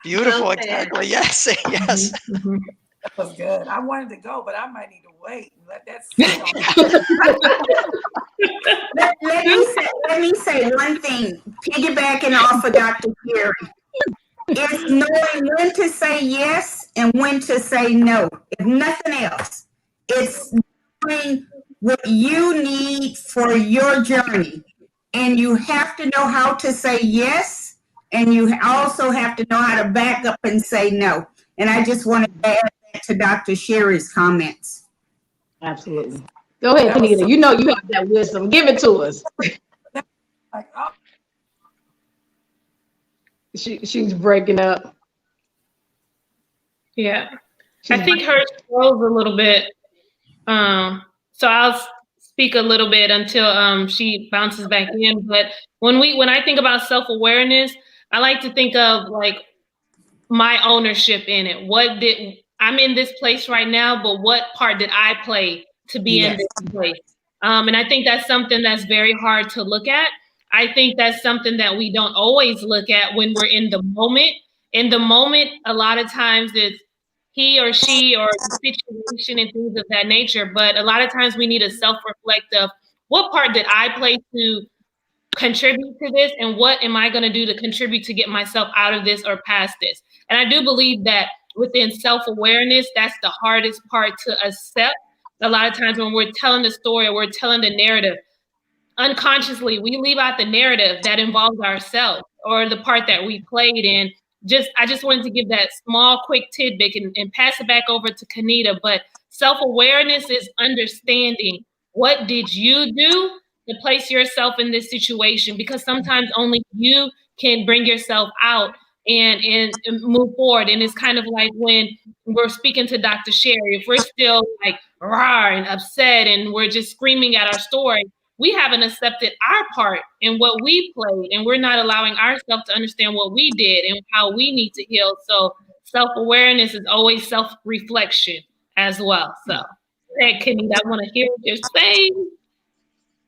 Beautiful, exactly. Yes, yes. That was good. I wanted to go, but I might need to wait and let that sit let me say one thing, piggybacking off of Dr. Sherry. It's knowing when to say yes and when to say no. If nothing else, it's knowing what you need for your journey. And you have to know how to say yes, and you also have to know how to back up and say no. And I just want to add that to Dr. Sherry's comments. Absolutely. Go ahead, Kenita. You know you have that wisdom. Give it to us. She's breaking up. Yeah. I think hers froze a little bit. So I'll speak a little bit until she bounces back in. But when I think about self-awareness, I like to think of like my ownership in it. I'm in this place right now, but what part did I play to be in this place? And I think that's something that's very hard to look at. I think that's something that we don't always look at when we're in the moment. In the moment, a lot of times it's he or she or the situation and things of that nature. But a lot of times we need a self-reflect of what part did I play to contribute to this, and what am I going to do to contribute to get myself out of this or past this. And I do believe that within self-awareness, that's the hardest part to accept. A lot of times when we're telling the story or we're telling the narrative, unconsciously we leave out the narrative that involves ourselves or the part that we played in. I just wanted to give that small quick tidbit and pass it back over to Kanita. But self-awareness is understanding what did you do to place yourself in this situation, because sometimes only you can bring yourself out and move forward. And it's kind of like when we're speaking to Dr. Sherry, if we're still like rah and upset and we're just screaming at our story, we haven't accepted our part in what we played, and we're not allowing ourselves to understand what we did and how we need to heal. So self-awareness is always self-reflection as well. So, hey, Kenny, I want to hear what you're saying.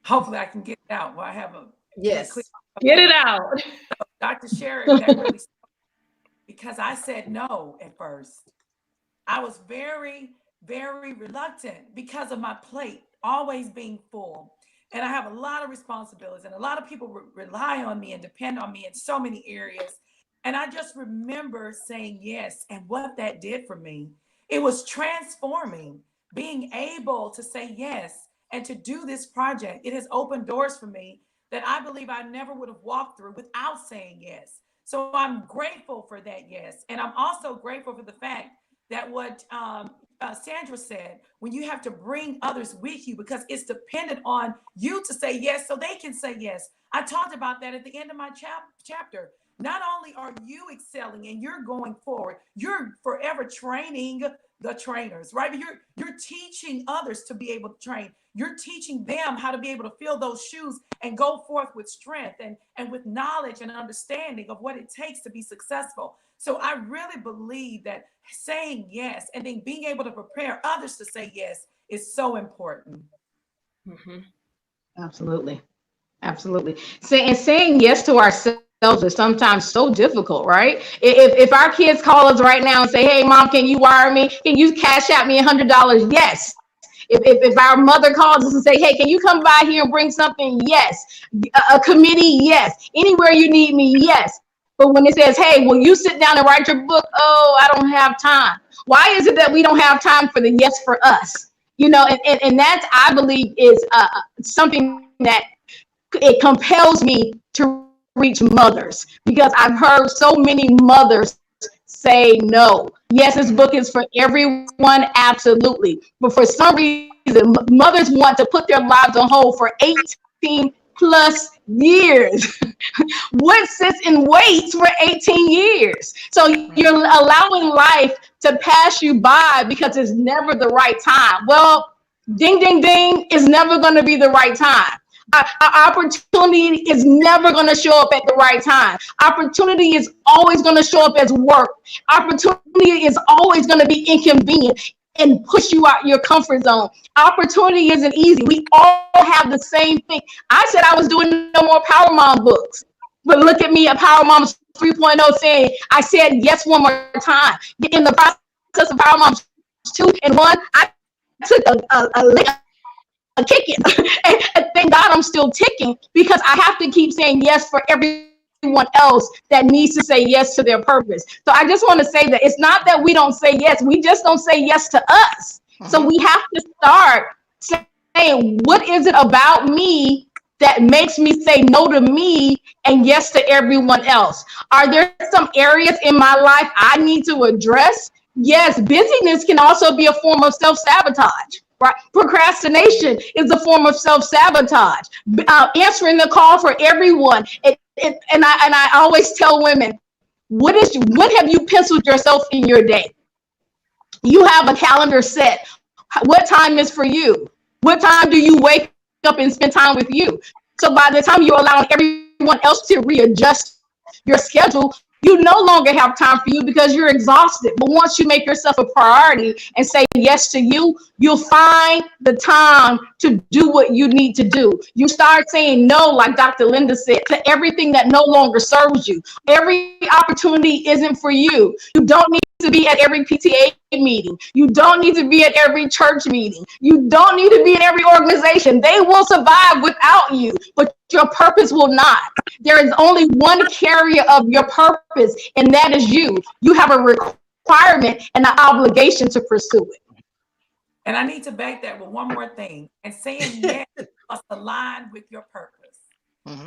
Hopefully I can get it out. Well, I have a Get it out. So, Dr. Sherry, that really because I said no at first. I was very, very reluctant because of my plate always being full. And I have a lot of responsibilities, and a lot of people rely on me and depend on me in so many areas. And I just remember saying yes. And what that did for me, it was transforming, being able to say yes and to do this project. It has opened doors for me that I believe I never would have walked through without saying yes. So I'm grateful for that yes. And I'm also grateful for the fact that what Sandra said, when you have to bring others with you, because it's dependent on you to say yes so they can say yes. I talked about that at the end of my chapter. Not only are you excelling and you're going forward, you're forever training the trainers, right? But you're teaching others to be able to train. You're teaching them how to be able to fill those shoes and go forth with strength and with knowledge and understanding of what it takes to be successful. So I really believe that saying yes and then being able to prepare others to say yes is so important. Mm-hmm. Absolutely. Absolutely. Saying yes to ourselves is sometimes so difficult, right? If our kids call us right now and say, hey, mom, can you wire me? Can you cash out me $100? Yes. If our mother calls us and say, hey, can you come by here and bring something? Yes. A committee? Yes. Anywhere you need me? Yes. But when it says, hey, will you sit down and write your book? Oh, I don't have time. Why is it that we don't have time for the yes for us? You know, and that, I believe, is something that it compels me to reach mothers, because I've heard so many mothers say no. Yes, this book is for everyone, absolutely. But for some reason, mothers want to put their lives on hold for 18 plus years. What sits and waits for 18 years? So you're allowing life to pass you by because it's never the right time. Well, ding, ding, ding, is never going to be the right time. Opportunity is never going to show up at the right time. Opportunity is always going to show up as work. Opportunity is always going to be inconvenient and push you out your comfort zone. Opportunity isn't easy. We all have the same thing. I said I was doing no more Power Mom books, but look at me at Power Moms 3.0 saying, I said yes one more time. In the process of Power Moms 2 and 1, I took a kicking. And thank God I'm still ticking, because I have to keep saying yes for everyone else that needs to say yes to their purpose. So I just want to say that it's not that we don't say yes, we just don't say yes to us. Mm-hmm. So we have to start saying, what is it about me that makes me say no to me and yes to everyone else? Are there some areas in my life I need to address? Yes, busyness can also be a form of self-sabotage. Right? Procrastination is a form of self-sabotage. Answering the call for everyone. And I always tell women, when have you penciled yourself in your day? You have a calendar set. What time is for you? What time do you wake up and spend time with you? So by the time you're allowing everyone else to readjust your schedule, you no longer have time for you because you're exhausted. But once you make yourself a priority and say yes to you, you'll find the time to do what you need to do. You start saying no, like Dr. Linda said, to everything that no longer serves you. Every opportunity isn't for you. You don't need to be at every PTA meeting. You don't need to be at every church meeting. You don't need to be in every organization. They will survive without you, but your purpose will not. There is only one carrier of your purpose, and that is you. You have a requirement and an obligation to pursue it. And I need to back that with one more thing. And saying yes must align with your purpose.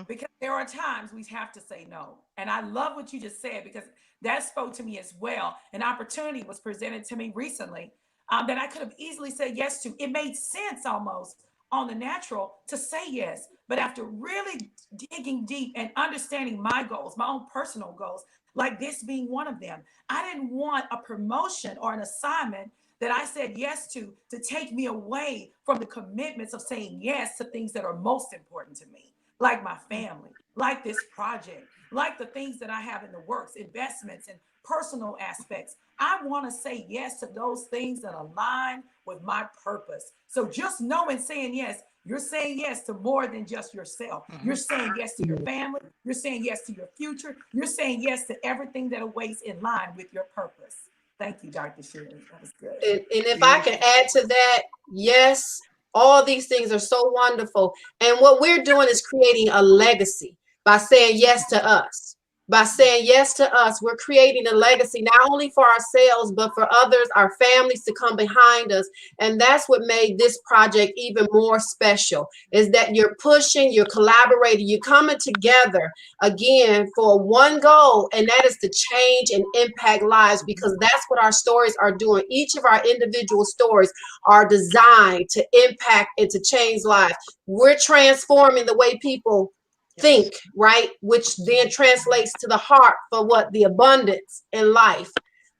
Because there are times we have to say no. And I love what you just said, because that spoke to me as well. An opportunity was presented to me recently that I could have easily said yes to. It made sense almost on the natural to say yes. But after really digging deep and understanding my goals, my own personal goals, like this being one of them, I didn't want a promotion or an assignment that I said yes to take me away from the commitments of saying yes to things that are most important to me, like my family, like this project, like the things that I have in the works, investments and personal aspects. I want to say yes to those things that align with my purpose. So just knowing saying yes, you're saying yes to more than just yourself. You're saying yes to your family. You're saying yes to your future. You're saying yes to everything that awaits in line with your purpose. Thank you, Dr. Shannon. That was good. And if I can add to that, yes, all these things are so wonderful. And what we're doing is creating a legacy by saying yes to us. By saying yes to us, we're creating a legacy, not only for ourselves, but for others, our families to come behind us. And that's what made this project even more special, is that you're pushing, you're collaborating, you're coming together again for one goal, and that is to change and impact lives, because that's what our stories are doing. Each of our individual stories are designed to impact and to change lives. We're transforming the way people think, right? Which then translates to the heart for what? The abundance in life.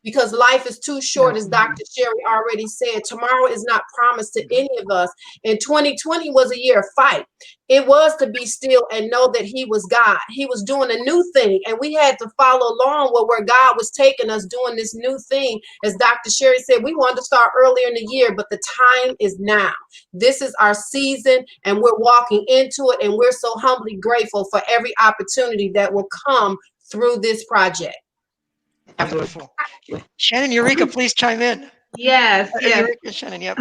Because life is too short, as Dr. Sherry already said. Tomorrow is not promised to any of us. And 2020 was a year of fight. It was to be still and know that he was God. He was doing a new thing. And we had to follow along with where God was taking us doing this new thing. As Dr. Sherry said, we wanted to start earlier in the year, but the time is now. This is our season, and we're walking into it. And we're so humbly grateful for every opportunity that will come through this project. Beautiful. Shannon, Eureka, please chime in. Yes, yes. Eureka, Shannon, yep.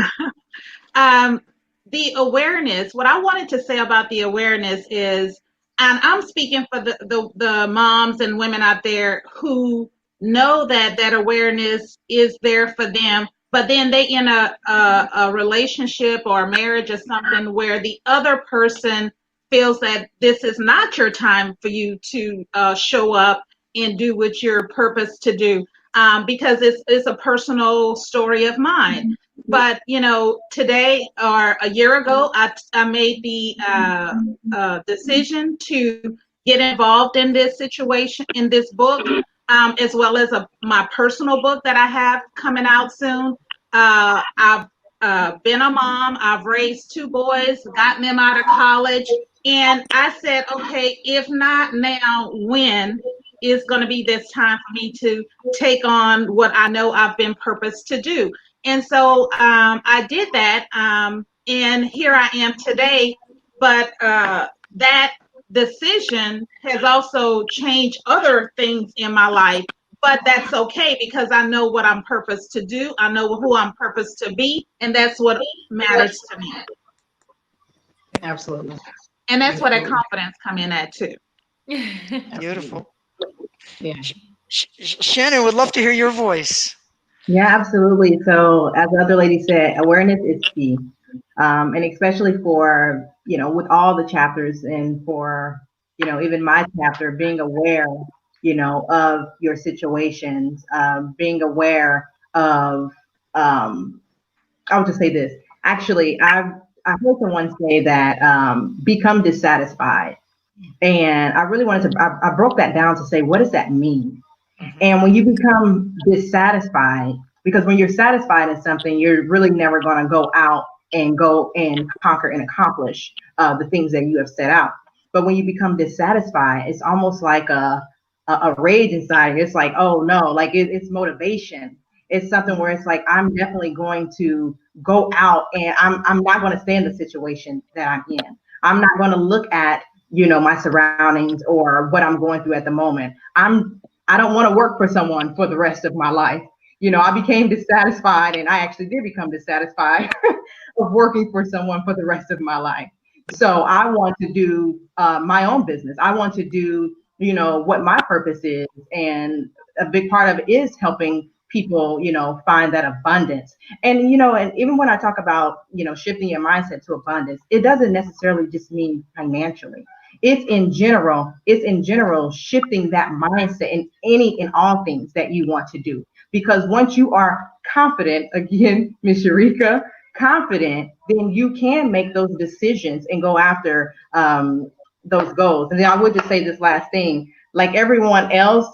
The awareness, what I wanted to say about the awareness is, and I'm speaking for the moms and women out there who know that that awareness is there for them, but then they in a relationship or a marriage or something where the other person feels that this is not your time for you to show up and do what you're purposed to do, because it's a personal story of mine. But today or a year ago, I made the decision to get involved in this situation, in this book, as well as my personal book that I have coming out soon. I've been a mom. I've raised 2 boys, gotten them out of college, and I said, okay, if not now, when is going to be this time for me to take on what I know I've been purposed to do? And so I did that, and here I am today. But that decision has also changed other things in my life. But that's okay, because I know what I'm purposed to do. I know who I'm purposed to be, and that's what matters to me. Absolutely. And that's where that confidence come in at too. Beautiful. Yeah. Shannon, would love to hear your voice. Yeah, absolutely. So as the other lady said, awareness is key. And especially for, with all the chapters, and for, even my chapter, being aware, of your situations, being aware of, I'll just say this. Actually, I heard someone say that become dissatisfied. And I really wanted to, I broke that down to say, what does that mean? And when you become dissatisfied, because when you're satisfied in something, you're really never going to go out and conquer and accomplish the things that you have set out. But when you become dissatisfied, it's almost like a rage inside. It's like, oh no, like it's motivation. It's something where it's like, I'm definitely going to go out, and I'm not going to stay in the situation that I'm in. I'm not going to look at, my surroundings or what I'm going through at the moment. I don't want to work for someone for the rest of my life. I became dissatisfied, and I actually did become dissatisfied of working for someone for the rest of my life. So I want to do my own business. I want to do, what my purpose is. And a big part of it is helping people, find that abundance. And, and even when I talk about, shifting your mindset to abundance, it doesn't necessarily just mean financially. It's in general shifting that mindset in all things that you want to do. Because once you are confident, again, Ms. Sharika, confident, then you can make those decisions and go after those goals. And then I would just say this last thing, like everyone else,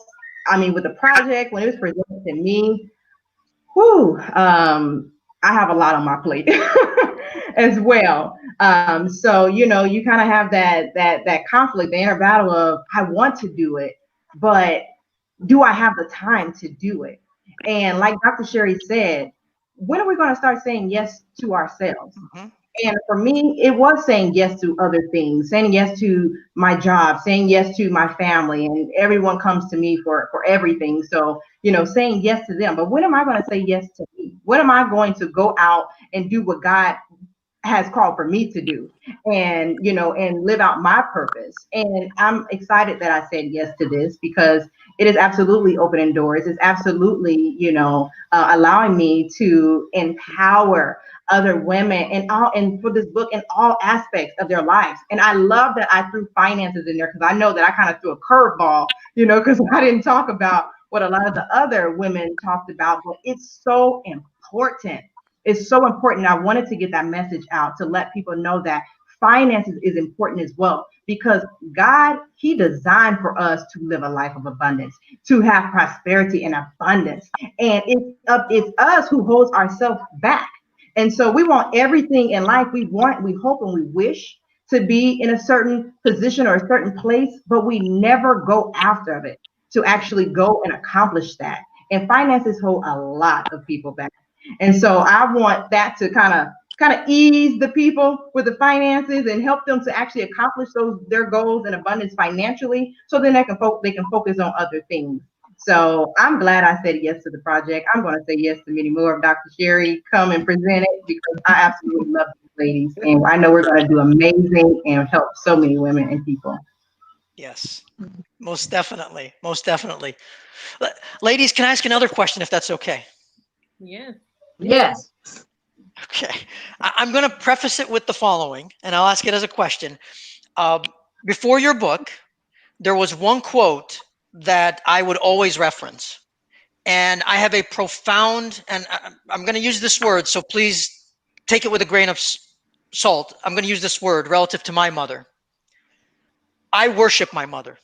I mean, with the project, when it was presented to me, I have a lot on my plate as well. So, you kind of have that conflict, the inner battle of, I want to do it, but do I have the time to do it? And like Dr. Sherry said, when are we going to start saying yes to ourselves? Mm-hmm. And for me, it was saying yes to other things, saying yes to my job, saying yes to my family, and everyone comes to me for everything. So, saying yes to them. But when am I going to say yes to me? When am I going to go out and do what God has called for me to do, and and live out my purpose? And I'm excited that I said yes to this, because it is absolutely opening doors. It's absolutely allowing me to empower other women and for this book in all aspects of their lives. And I love that I threw finances in there, because I know that I kind of threw a curveball, because I didn't talk about what a lot of the other women talked about, but it's so important. It's so important. I wanted to get that message out to let people know that finances is important as well, because God, He designed for us to live a life of abundance, to have prosperity and abundance. And it's us who holds ourselves back. And so we want everything in life. We hope, and we wish to be in a certain position or a certain place, but we never go after it to actually go and accomplish that. And finances hold a lot of people back. And so I want that to kind of ease the people with the finances and help them to actually accomplish their goals and abundance financially, so then they can focus on other things. So I'm glad I said yes to the project. I'm going to say yes to many more of Dr. Sherry come and present it, because I absolutely love these ladies, and I know we're going to do amazing and help so many women and people. Yes, most definitely. Most definitely. Ladies, can I ask another question, if that's okay? Yes. Okay. I'm going to preface it with the following, and I'll ask it as a question. Before your book, there was one quote that I would always reference. And I have a profound, and I'm going to use this word, so please take it with a grain of salt. I'm going to use this word relative to my mother. I worship my mother.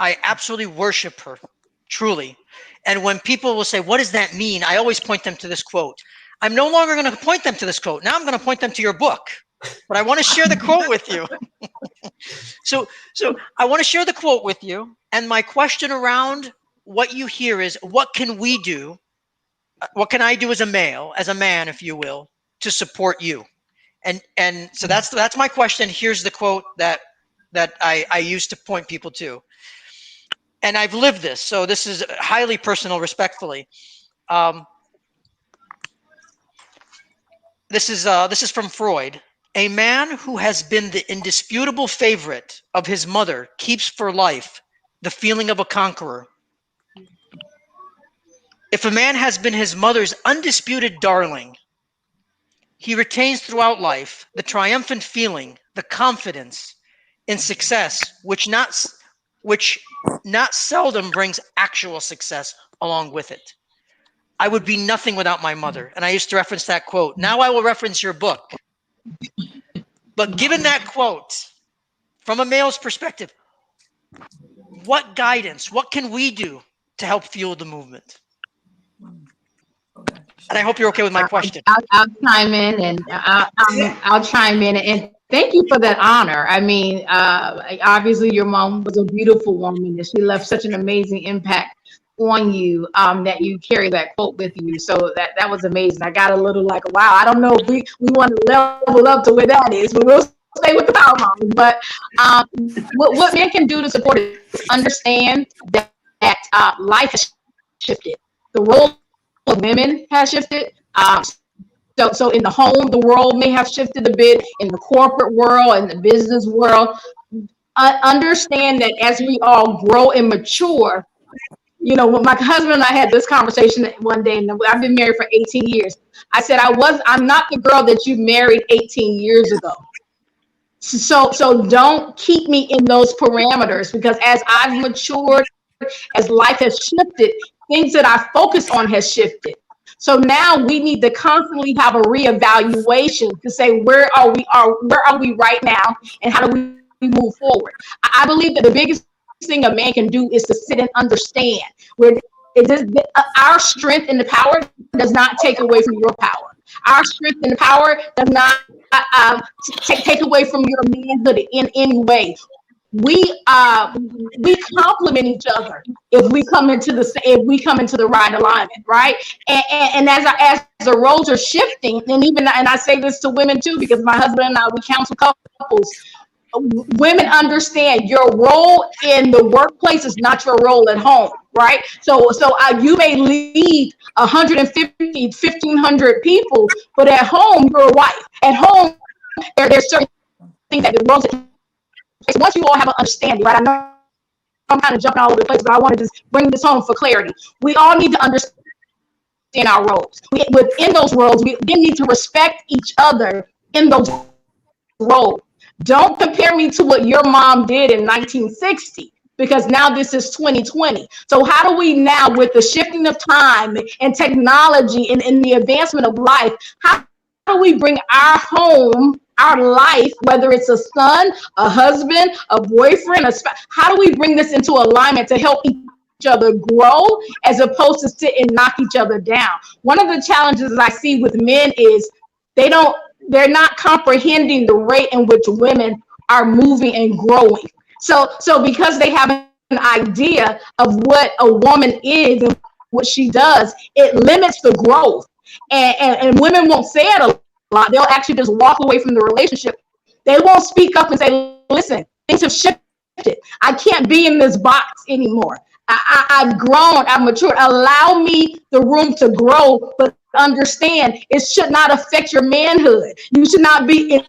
I absolutely worship her, truly. And when people will say, what does that mean? I always point them to this quote. I'm no longer going to point them to this quote. Now I'm going to point them to your book. But I want to share the quote with you. So I want to share the quote with you. And my question around what you hear is, what can we do? What can I do as a man, if you will, to support you? And so that's my question. Here's the quote that I used to point people to. And I've lived this, so this is highly personal, respectfully. This is from Freud. A man who has been the indisputable favorite of his mother keeps for life the feeling of a conqueror. If a man has been his mother's undisputed darling, he retains throughout life the triumphant feeling, the confidence in success, which not seldom brings actual success along with it. I would be nothing without my mother. And I used to reference that quote. Now I will reference your book. But given that quote, from a male's perspective, what guidance, what can we do to help fuel the movement? And I hope you're okay with my question. I'll chime in, and I'll chime in. And thank you for that honor. I mean, obviously your mom was a beautiful woman, and she left such an amazing impact on you, that you carry that quote with you. So that was amazing. I got a little like, wow, I don't know if we want to level up to where that is, but we'll stay with the power moms. But what men can do to support it, understand that life has shifted. The role of women has shifted. So in the home, the world may have shifted a bit. In the corporate world, in the business world, understand that as we all grow and mature, when my husband and I had this conversation one day, and I've been married for 18 years. I said, I'm not the girl that you married 18 years ago. So don't keep me in those parameters, because as I've matured, as life has shifted, things that I focus on has shifted. So now we need to constantly have a reevaluation to say, where are we right now, and how do we move forward? I believe that the biggest thing a man can do is to sit and understand where our strength and the power does not take away from your power. Our strength and power does not take away from your manhood in any way. We complement each other if we come into the right alignment, right? And as the roles are shifting, and I say this to women too, because my husband and I, we counsel couples. Women understand your role in the workplace is not your role at home, right? So you may lead 150, 1,500 people, but at home you're a wife. At home there's certain things that the roles. So once you all have an understanding, right? I know I'm kind of jumping all over the place, but I want to just bring this home for clarity. We all need to understand our roles. Within those roles, we then need to respect each other in those roles. Don't compare me to what your mom did in 1960, because now this is 2020. So how do we now, with the shifting of time and technology and the advancement of life, how do we bring our home, our life, whether it's a son, a husband, a boyfriend, a spouse, how do we bring this into alignment to help each other grow, as opposed to sit and knock each other down? One of the challenges I see with men is they're not comprehending the rate in which women are moving and growing. So because they have an idea of what a woman is and what she does, it limits the growth. And women won't say it a lot. They'll actually just walk away from the relationship. They won't speak up and say, listen, things have shifted. I can't be in this box anymore. I've grown, I've matured. Allow me the room to grow, but understand it should not affect your manhood. You should not be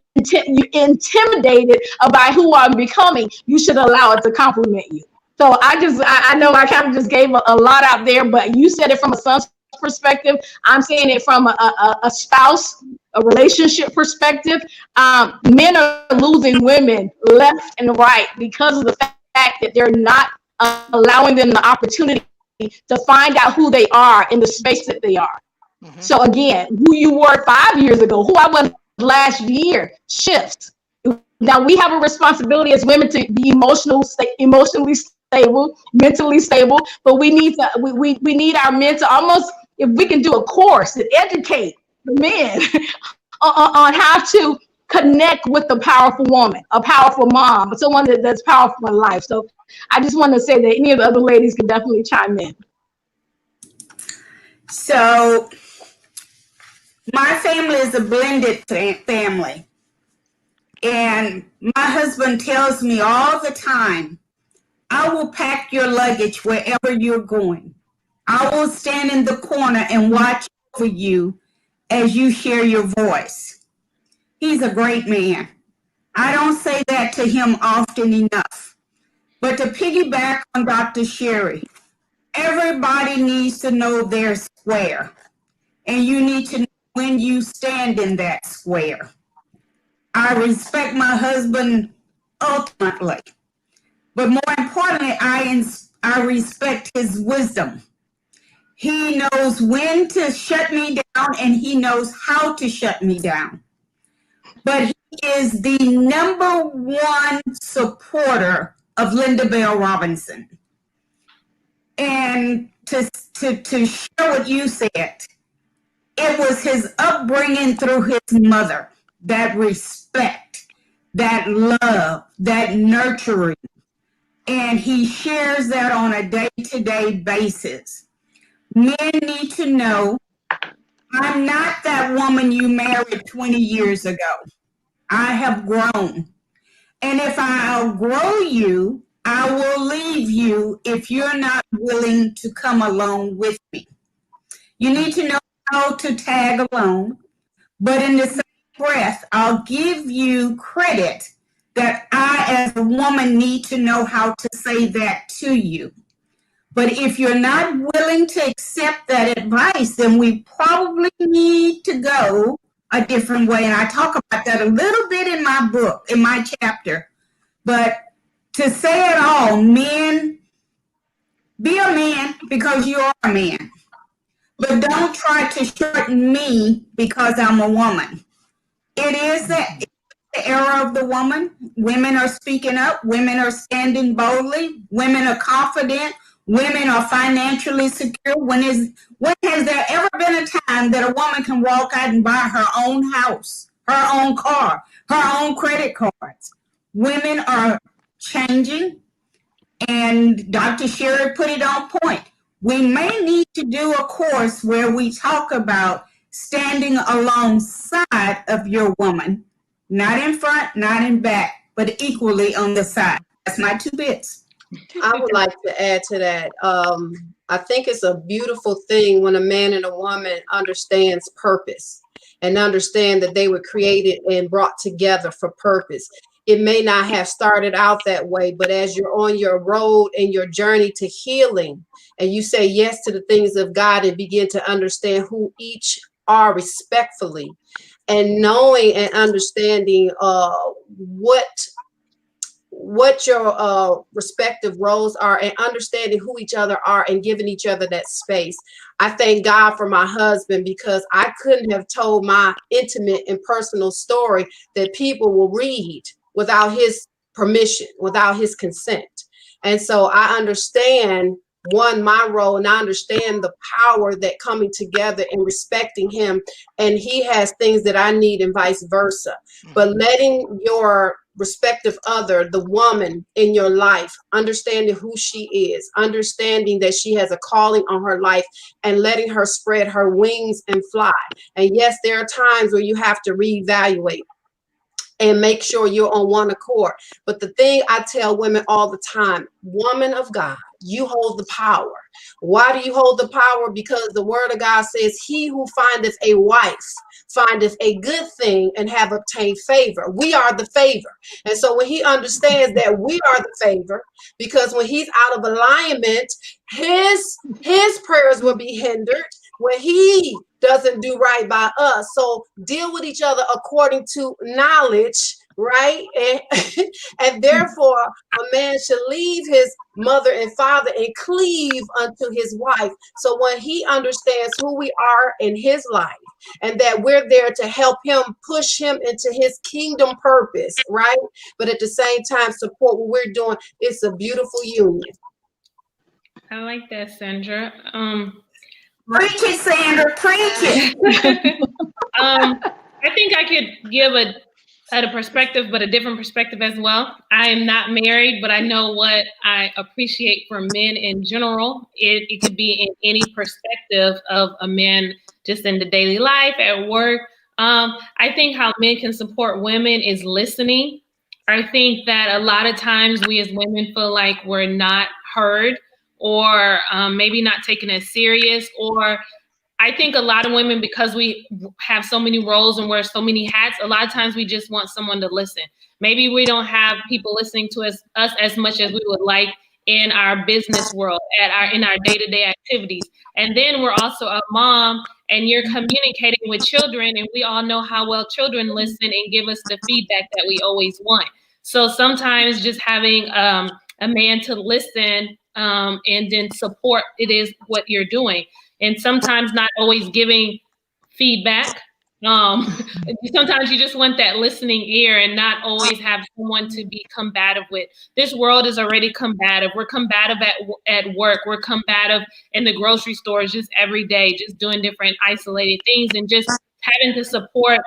intimidated by who I'm becoming. You should allow it to complement you. So I know I kind of just gave a lot out there, but you said it from a son's perspective. I'm saying it from a spouse, a relationship perspective. Men are losing women left and right because of the fact that they're not allowing them the opportunity to find out who they are in the space that they are. Mm-hmm. So again, who you were 5 years ago, who I was last year shifts. Now we have a responsibility as women to be emotionally stable, mentally stable, but we need our men to almost, if we can do a course and educate the men on how to connect with a powerful woman, a powerful mom, someone that's powerful in life. So I just want to say that any of the other ladies can definitely chime in. So my family is a blended family. And my husband tells me all the time, I will pack your luggage wherever you're going. I will stand in the corner and watch over you as you share your voice. He's a great man. I don't say that to him often enough. But to piggyback on Dr. Sherry, everybody needs to know their square. And you need to know when you stand in that square. I respect my husband ultimately. But more importantly, I respect his wisdom. He knows when to shut me down and he knows how to shut me down. But he is the #1 supporter of Linda Bell Robinson. And to share what you said, it was his upbringing through his mother, that respect, that love, that nurturing. And he shares that on a day-to-day basis. Men need to know, I'm not that woman you married 20 years ago. I have grown. And if I outgrow you, I will leave you if you're not willing to come along with me. You need to know how to tag along. But in the same breath, I'll give you credit that I, as a woman, need to know how to say that to you. But if you're not willing to accept that advice, then we probably need to go a different way. And I talk about that a little bit in my book, in my chapter. But to say it all, men, be a man because you are a man. But don't try to shorten me because I'm a woman. It is the era of the woman. Women are speaking up. Women are standing boldly. Women are confident. Women are financially secure. When has there ever been a time that a woman can walk out and buy her own house, her own car, her own credit cards? Women are changing, and Dr. Sherry put it on point. We may need to do a course where we talk about standing alongside of your woman, not in front, not in back, but equally on the side. That's my 2 bits. I would like to add to that. I think it's a beautiful thing when a man and a woman understands purpose and understand that they were created and brought together for purpose. It may not have started out that way, but as you're on your road and your journey to healing, and you say yes to the things of God and begin to understand who each are respectfully, and knowing and understanding what your respective roles are, and understanding who each other are and giving each other that space. I thank God for my husband, because I couldn't have told my intimate and personal story that people will read without his permission, without his consent. And so I understand my role, and I understand the power that coming together and respecting him, and he has things that I need and vice versa. But letting your respective other, the woman in your life, understanding who she is, understanding that she has a calling on her life, and letting her spread her wings and fly. And yes, there are times where you have to reevaluate and make sure you're on one accord. But the thing I tell women all the time, woman of God, you hold the power. Why do you hold the power? Because the word of God says, he who findeth a wife findeth a good thing and have obtained favor. We are the favor. And so when he understands that we are the favor, because when he's out of alignment, his prayers will be hindered when he doesn't do right by us. So deal with each other according to knowledge, right? And therefore a man should leave his mother and father and cleave unto his wife. So when he understands who we are in his life, and that we're there to help him, push him into his kingdom purpose, right? But at the same time, support what we're doing. It's a beautiful union. I like that, Sandra. Preach it, Sandra, preach it. I think I could give a perspective, but a different perspective as well. I am not married, but I know what I appreciate for men in general. It could be in any perspective of a man, just in the daily life, at work. I think how men can support women is listening. I think that a lot of times we as women feel like we're not heard, or maybe not taken as serious, or I think a lot of women, because we have so many roles and wear so many hats, a lot of times we just want someone to listen. Maybe we don't have people listening to us as much as we would like in our business world, in our day-to-day activities. And then we're also a mom, and you're communicating with children, and we all know how well children listen and give us the feedback that we always want. So sometimes just having a man to listen and then support, it is what you're doing. And sometimes not always giving feedback. Sometimes you just want that listening ear and not always have someone to be combative with. This world is already combative. We're combative at work. We're combative in the grocery stores just every day, just doing different isolated things, and just having the support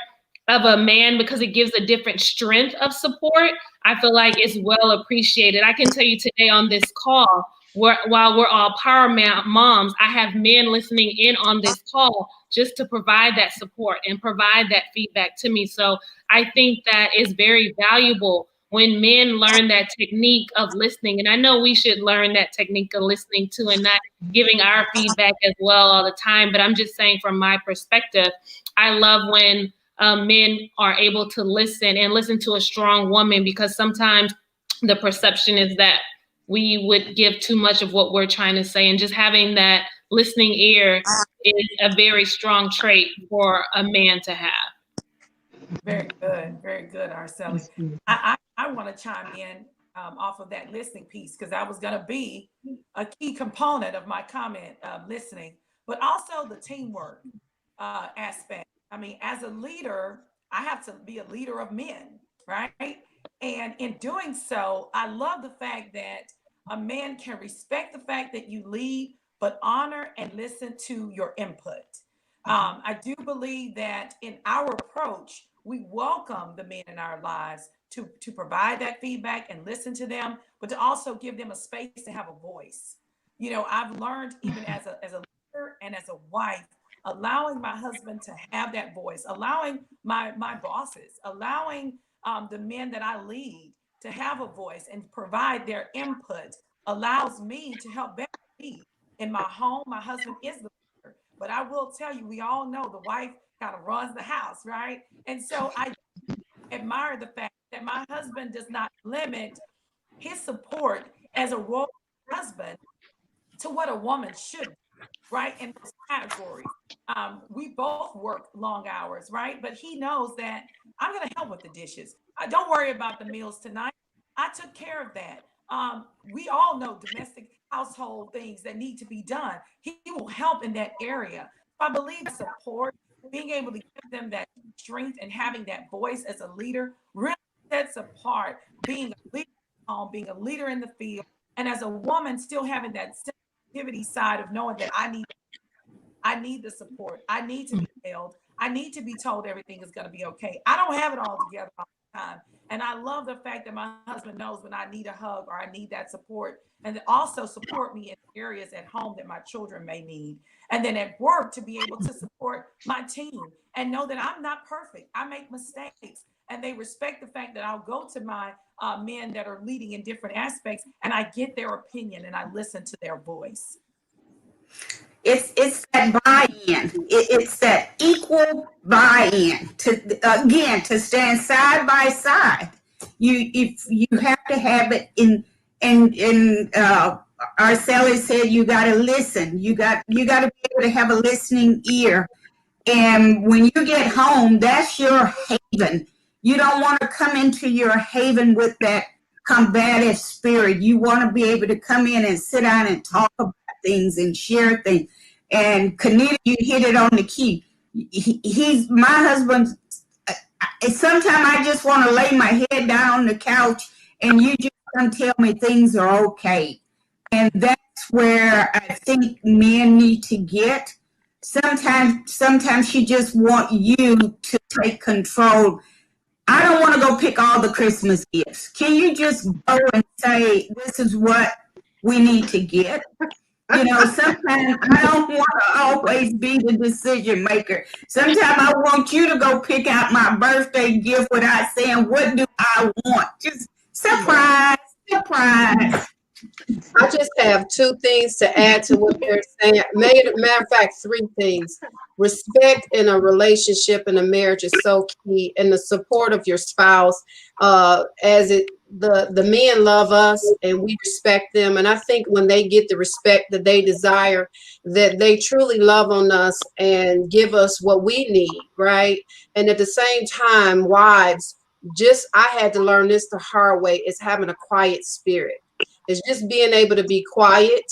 of a man, because it gives a different strength of support. I feel like it's well appreciated. I can tell you today on this call, while we're all power moms, I have men listening in on this call just to provide that support and provide that feedback to me. So I think that is very valuable when men learn that technique of listening, and I know we should learn that technique of listening too, and not giving our feedback as well all the time, but I'm just saying from my perspective, I love when men are able to listen and listen to a strong woman, because sometimes the perception is that we would give too much of what we're trying to say, and just having that listening ear is a very strong trait for a man to have. Very good, Arceli. I want to chime in off of that listening piece, because that was going to be a key component of my comment, listening, but also the teamwork aspect. I mean, as a leader, I have to be a leader of men, right? And in doing so, I love the fact that a man can respect the fact that you lead, but honor and listen to your input. I do believe that in our approach, we welcome the men in our lives to provide that feedback and listen to them, but to also give them a space to have a voice. You know, I've learned even as a leader and as a wife, allowing my husband to have that voice, allowing my bosses, allowing the men that I lead to have a voice and provide their input allows me to help better lead. In my home, my husband is the leader, but I will tell you, we all know the wife kind of runs the house, right? And so I admire the fact that my husband does not limit his support as a role husband to what a woman should do, right? In those categories. We both work long hours, right? But he knows that I'm going to help with the dishes. Don't worry about the meals tonight. I took care of that. We all know domestic household things that need to be done. He will help in that area. I believe support, being able to give them that strength and having that voice as a leader really sets apart being a leader at home, being a leader in the field, and as a woman still having that sensitivity side of knowing that I need the support. I need to be held. I need to be told everything is going to be okay. I don't have it all together all the time. And I love the fact that my husband knows when I need a hug or I need that support, and also support me in areas at home that my children may need. And then at work to be able to support my team and know that I'm not perfect. I make mistakes. And they respect the fact that I'll go to my men that are leading in different aspects and I get their opinion and I listen to their voice. It's that buy-in. It's that equal buy-in to stand side by side. You have to have it in Arceli said you got to listen. You got to be able to have a listening ear. And when you get home, that's your haven. You don't want to come into your haven with that combative spirit. You want to be able to come in and sit down and talk about things and share things. And Kanita, you hit it on the key. He's my husband. Sometimes I just want to lay my head down on the couch and you just come tell me things are okay. And that's where I think men need to get. Sometimes she just want you to take control. I don't want to go pick all the Christmas gifts. Can you just go and say, this is what we need to get? You know, sometimes I don't want to always be the decision maker. Sometimes I want you to go pick out my birthday gift without saying, what do I want? Just surprise. I just have two things to add to what they're saying. Matter of fact, three things. Respect in a relationship and a marriage is so key, and the support of your spouse. The men love us and we respect them. And I think when they get the respect that they desire, that they truly love on us and give us what we need, right? And at the same time, wives, I had to learn this the hard way, is having a quiet spirit. It's just being able to be quiet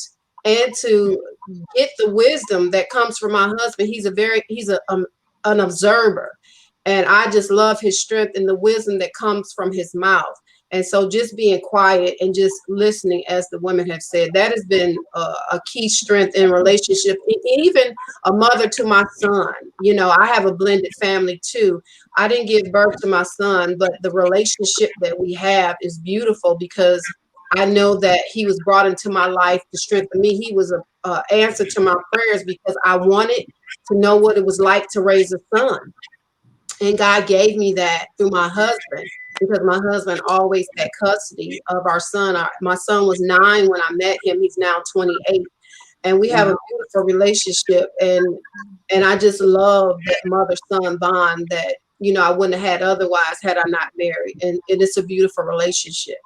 and to get the wisdom that comes from my husband. He's an observer, and I just love his strength and the wisdom that comes from his mouth. And so just being quiet and just listening, as the women have said, that has been a key strength in relationship. Even a mother to my son. You know, I have a blended family too. I didn't give birth to my son, but the relationship that we have is beautiful because I know that he was brought into my life to strengthen me. He was an answer to my prayers because I wanted to know what it was like to raise a son. And God gave me that through my husband. because my husband always had custody of our son. My son was 9 when I met him. He's now 28. And we have a beautiful relationship. And I just love that mother-son bond that, you know, I wouldn't have had otherwise had I not married. And it's a beautiful relationship.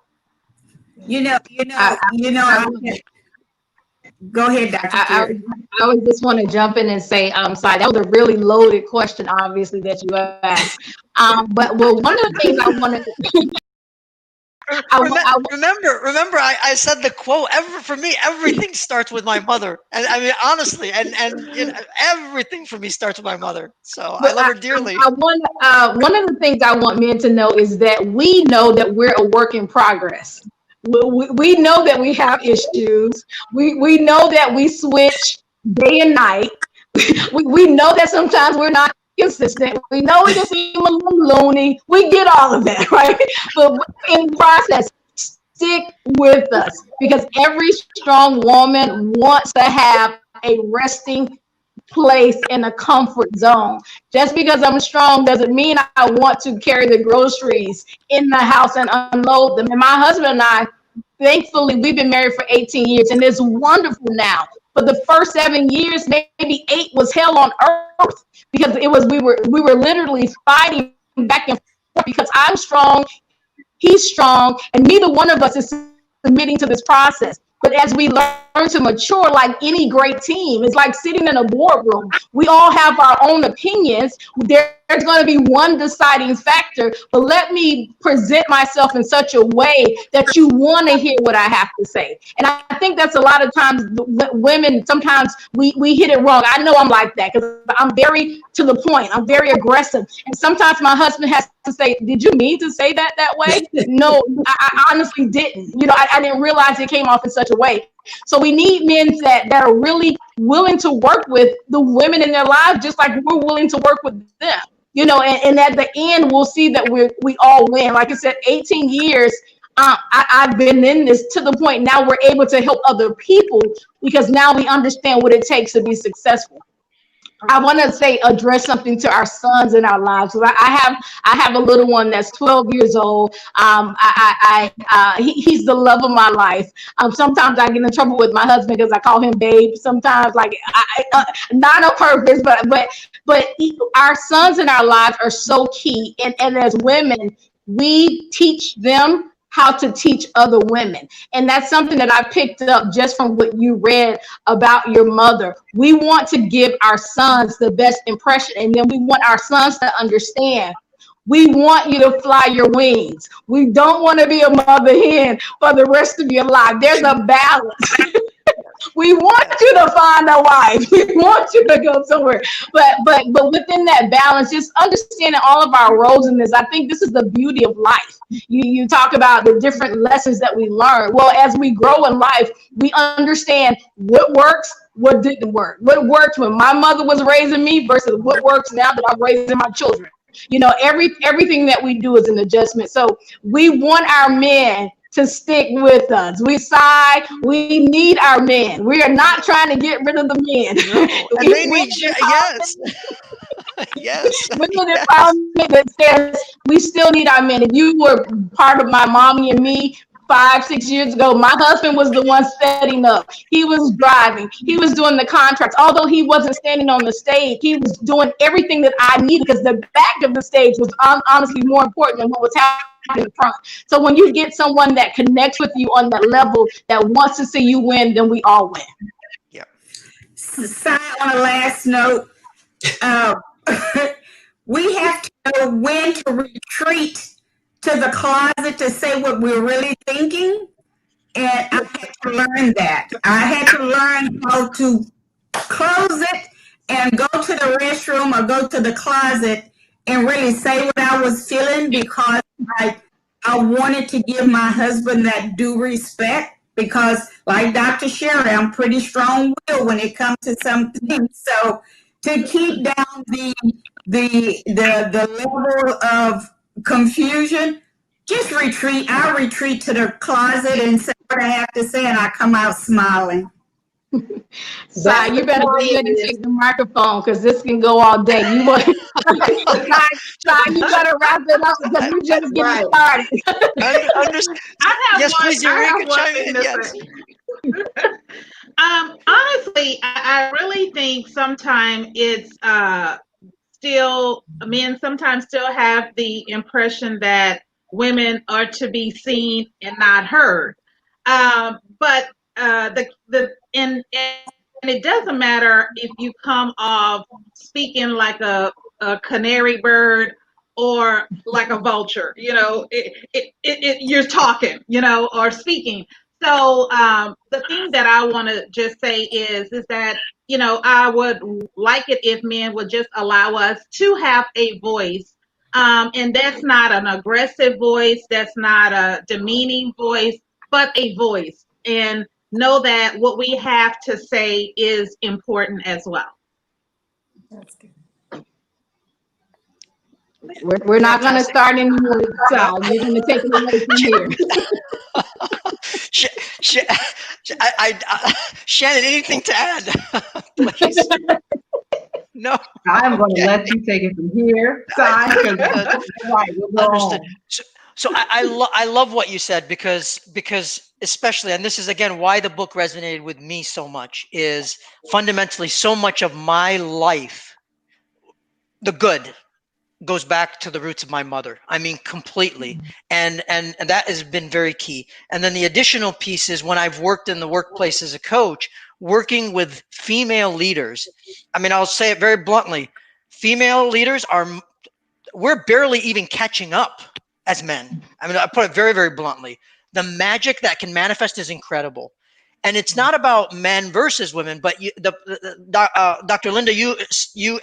Go ahead, Dr. Jerry. I would just want to jump in and say, sorry, that was a really loaded question, obviously, that you asked. But one of the things I wanted to remember, I said the quote. For me, everything starts with my mother, and I mean honestly, and you know, everything for me starts with my mother. So I love her dearly. One of the things I want men to know is that we know that we're a work in progress. We know that we have issues. We know that we switch day and night. We know that sometimes we're not consistent. We know we can seem a little loony. We get all of that, right? But in the process, stick with us, because every strong woman wants to have a resting place in a comfort zone. Just because I'm strong doesn't mean I want to carry the groceries in the house and unload them. And my husband and I, thankfully, we've been married for 18 years, and it's wonderful now. But the first 7 years, maybe 8, was hell on earth, because we were literally fighting back and forth, because I'm strong, he's strong, and neither one of us is submitting to this process. But as we learn to mature, like any great team, it's like sitting in a boardroom. We all have our own opinions. There's going to be one deciding factor, but let me present myself in such a way that you want to hear what I have to say. And I think that's a lot of times women, sometimes we hit it wrong. I know I'm like that, because I'm very to the point. I'm very aggressive. And sometimes my husband has to say, did you mean to say that way? No, I honestly didn't. You know, I didn't realize it came off in such a way. So we need men that are really willing to work with the women in their lives, just like we're willing to work with them. You know, and at the end, we'll see that we all win. Like I said, 18 years, I've been in this to the point now we're able to help other people, because now we understand what it takes to be successful. I want to address something to our sons in our lives. I have a little one that's 12 years old. He's the love of my life. Sometimes I get in trouble with my husband because I call him babe. Sometimes, like, not on purpose, but our sons in our lives are so key. And as women, we teach them how to teach other women. And that's something that I picked up just from what you read about your mother. We want to give our sons the best impression, and then we want our sons to understand. We want you to fly your wings. We don't want to be a mother hen for the rest of your life. There's a balance. We want you to find a wife. We want you to go somewhere. But within that balance, just understanding all of our roles in this, I think this is the beauty of life. You talk about the different lessons that we learn. Well, as we grow in life, we understand what works, what didn't work. What worked when my mother was raising me versus what works now that I'm raising my children. You know, everything that we do is an adjustment. So we want our men to stick with us. We need our men. We are not trying to get rid of the men. No. And they need you. Yes. Yes. Women empowerment that says we still need our men. If you were part of my mommy and me 5-6 years ago, my husband was the one setting up. He was driving. He was doing the contracts. Although he wasn't standing on the stage, he was doing everything that I needed, because the back of the stage was honestly more important than what was happening in the front. So when you get someone that connects with you on that level, that wants to see you win, then we all win. Yeah. So on a last note, we have to know when to retreat to the closet to say what we're really thinking. And I had to learn that. I had to learn how to close it and go to the restroom or go to the closet and really say what I was feeling, because I wanted to give my husband that due respect, because like Dr. Sherry, I'm pretty strong-willed when it comes to some things. So to keep down the level of confusion, just retreat. I'll retreat to the closet and say what I have to say, and I come out smiling. Dad, you better go ahead and take the microphone because this can go all day. You want you better wrap it up because we just getting started. Yes, please, Eureka, chime in. Yes. Honestly, I really think sometimes it's still men sometimes still have the impression that women are to be seen and not heard. But and it doesn't matter if you come off speaking like a canary bird or like a vulture. You know, you're talking, you know, or speaking. So the thing that I want to just say is that, you know, I would like it if men would just allow us to have a voice. And that's not an aggressive voice, that's not a demeaning voice, but a voice. And know that what we have to say is important as well. That's good. We're not going to start anymore. So you're going to take it away from here. Shannon, anything to add? Please. No. I'm going to let you take it from here, Si. Understood. So I love what you said because especially, and this is again why the book resonated with me so much, is fundamentally so much of my life, the good, goes back to the roots of my mother. I mean, completely. And that has been very key. And then the additional piece is when I've worked in the workplace as a coach, working with female leaders. I mean, I'll say it very bluntly. Female leaders we're barely even catching up as men. I mean, I put it very, very bluntly. The magic that can manifest is incredible. And it's not about men versus women, but Dr. Linda, you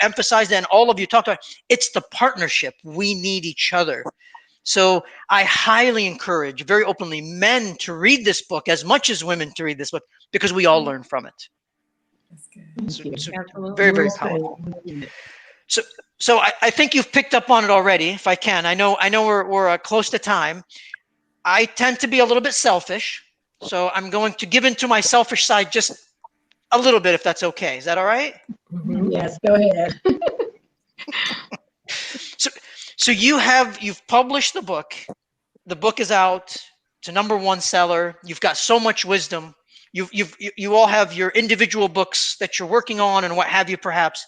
emphasized that, and all of you talked about it's the partnership. We need each other. So I highly encourage, very openly, men to read this book as much as women to read this book because we all learn from it. That's good. So very, very powerful. So I think you've picked up on it already. If I can, I know we're close to time. I tend to be a little bit selfish. So I'm going to give into my selfish side just a little bit, if that's okay. Is that all right? Mm-hmm. Yes, go ahead. So you've published the book. The book is out. It's a #1 seller. You've got so much wisdom. You all have your individual books that you're working on and what have you, perhaps.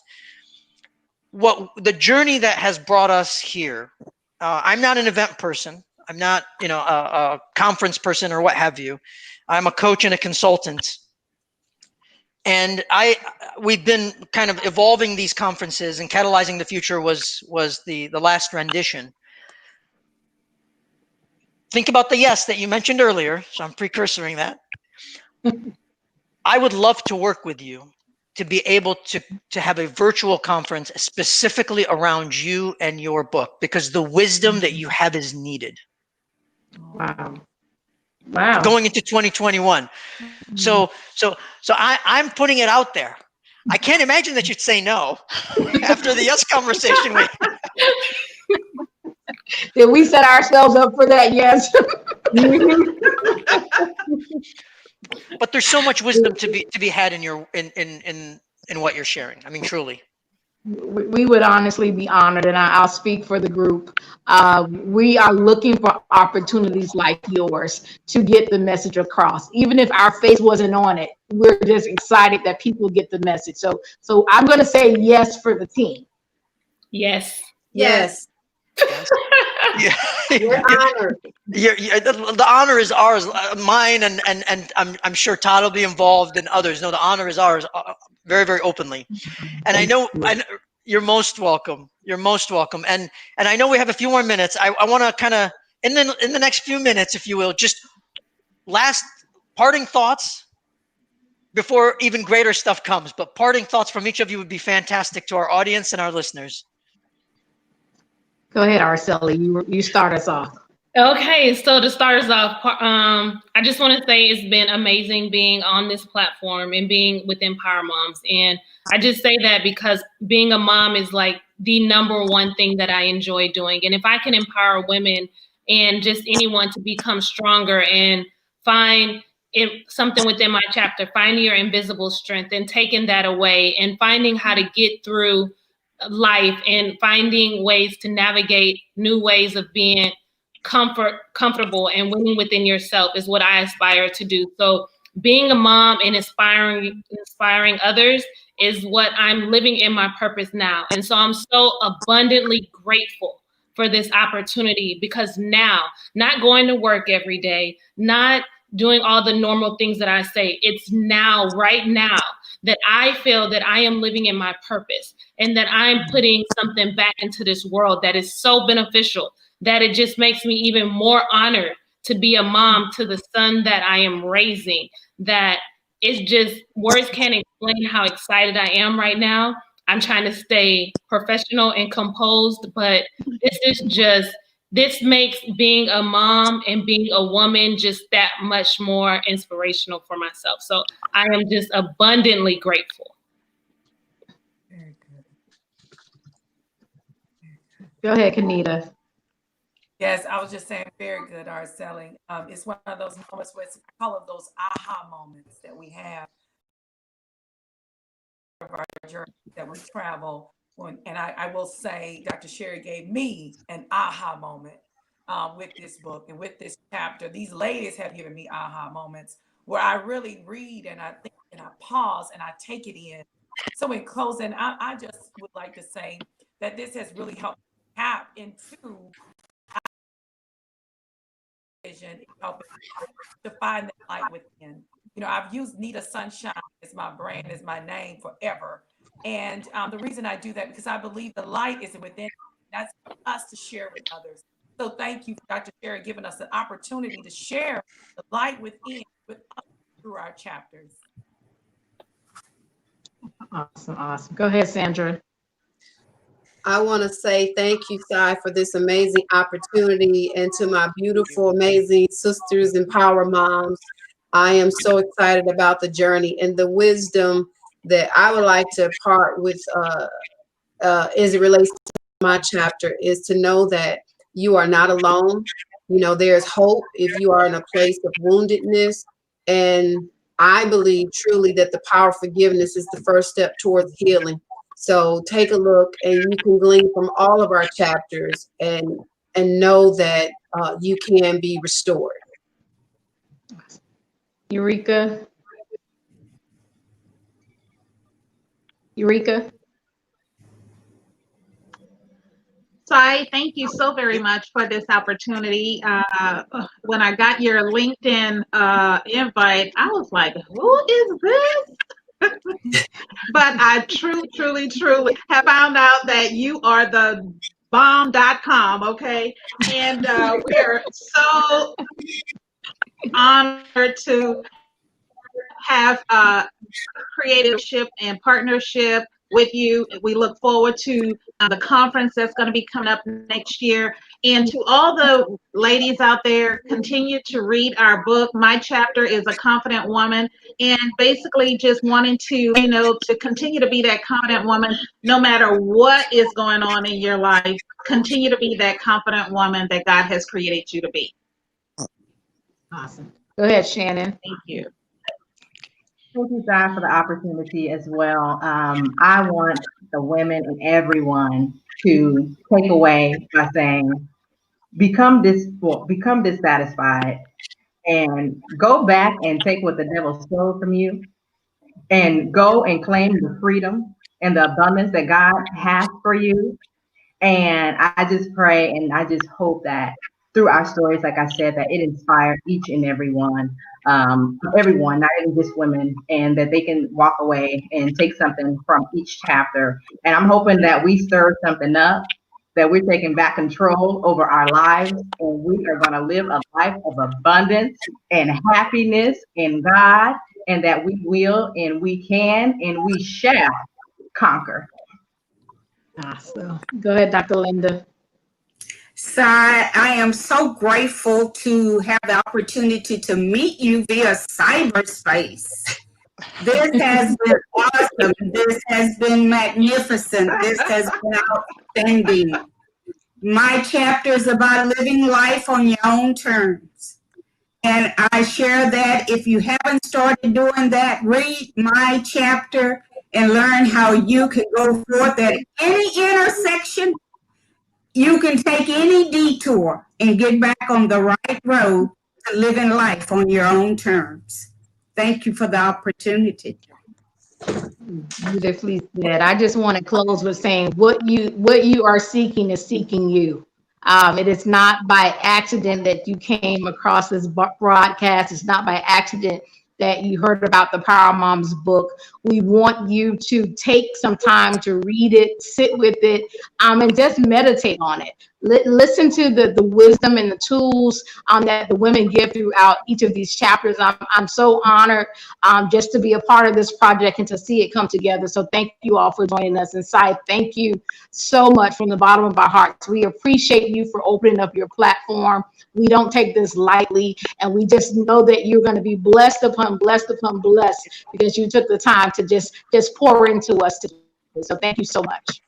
What the journey that has brought us here. I'm not an event person. I'm not, a conference person or what have you. I'm a coach and a consultant. And we've been kind of evolving these conferences, and Catalyzing the Future was the last rendition. Think about the yes that you mentioned earlier. So I'm precursoring that. I would love to work with you to be able to have a virtual conference specifically around you and your book, because the wisdom that you have is needed. Wow. Going into 2021. So I'm putting it out there. I can't imagine that you'd say no after the yes conversation. Did we set ourselves up for that? Yes. But there's so much wisdom to be had in what you're sharing. I mean, truly. We would honestly be honored, and I'll speak for the group. We are looking for opportunities like yours to get the message across. Even if our face wasn't on it, we're just excited that people get the message. So I'm going to say yes for the team. Yes. Yes. Yeah. We're honored. The honor is ours, mine, and I'm sure Todd will be involved and others. No, the honor is ours, very, very openly. And I know you're most welcome. You're most welcome. And I know we have a few more minutes. I want to kind of in the next few minutes, if you will, just last parting thoughts before even greater stuff comes. But parting thoughts from each of you would be fantastic to our audience and our listeners. Go ahead, Araceli. You start us off. Okay, so to start us off, I just want to say it's been amazing being on this platform and being within Power Moms. And I just say that because being a mom is like the #1 thing that I enjoy doing. And if I can empower women and just anyone to become stronger and find something within my chapter, finding your invisible strength and taking that away and finding how to get through life and finding ways to navigate new ways of being comfortable and winning within yourself is what I aspire to do. So being a mom and inspiring others is what I'm living in my purpose now. And so I'm so abundantly grateful for this opportunity, because now, not going to work every day, not doing all the normal things that I say, it's now, right now, that I feel that I am living in my purpose and that I'm putting something back into this world that is so beneficial that it just makes me even more honored to be a mom to the son that I am raising. That it's just, words can't explain how excited I am right now. I'm trying to stay professional and composed, but this makes being a mom and being a woman just that much more inspirational for myself. So I am just abundantly grateful. Very good. Go ahead, Kenita. Yes, I was just saying, very good, Araceli. It's one of those moments where I call it those aha moments that we have of our journey, that we travel. And I will say, Dr. Sherry gave me an aha moment with this book and with this chapter. These ladies have given me aha moments where I really read and I think and I pause and I take it in. So in closing, I just would like to say that this has really helped tap into vision, helping to find the light within. You know, I've used Nita Sunshine as my brand, as my name forever. And the reason I do that, because I believe the light is within. That's us to share with others. So thank you, Dr. Sherry, giving us an opportunity to share the light within with us through our chapters. Awesome. Go ahead, Sandra. I want to say thank you, Sai, for this amazing opportunity, and to my beautiful, amazing sisters and power moms. I am so excited about the journey and the wisdom that I would like to part with as it relates to my chapter is to know that you are not alone. You know, there's hope if you are in a place of woundedness. And I believe truly that the power of forgiveness is the first step towards healing. So take a look, and you can glean from all of our chapters and know that you can be restored. Eureka. Sai, thank you so very much for this opportunity. When I got your LinkedIn invite, I was like, who is this? But I truly have found out that you are the bomb.com, okay? And we are so honored to have creativeship and partnership with you. We look forward to the conference that's going to be coming up next year. And to all the ladies out there, continue to read our book. My chapter is A Confident Woman, and basically just wanting to, to continue to be that confident woman, no matter what is going on in your life. Continue to be that confident woman that God has created you to be. Awesome. Go ahead, Shannon. Thank you. Thank you, Sai, for the opportunity as well. I want the women and everyone to take away by saying, become dissatisfied, and go back and take what the devil stole from you, and go and claim the freedom and the abundance that God has for you. And I just pray and I just hope that through our stories, like I said, that it inspires each and everyone, not even just women, and that they can walk away and take something from each chapter. And I'm hoping that we stir something up, that we're taking back control over our lives, and we are going to live a life of abundance and happiness in God, and that we will and we can and we shall conquer. Awesome. Go ahead, Dr. Linda. Sai, I am so grateful to have the opportunity to meet you via cyberspace. This has been awesome. This has been magnificent. This has been outstanding. My chapter is about living life on your own terms. And I share that if you haven't started doing that, read my chapter and learn how you can go forth at any intersection. You can take any detour and get back on the right road to living life on your own terms. Thank you for the opportunity. Beautifully said. I just want to close with saying what you are seeking is seeking you. It is not by accident that you came across this broadcast. It's not by accident that you heard about the Power Moms book. We want you to take some time to read it, sit with it, and just meditate on it. Listen to the wisdom and the tools that the women give throughout each of these chapters. I'm so honored just to be a part of this project and to see it come together. So thank you all for joining us. And Sai, thank you so much from the bottom of our hearts. We appreciate you for opening up your platform. We don't take this lightly, and we just know that you're going to be blessed upon blessed upon blessed because you took the time to just pour into us today. So thank you so much.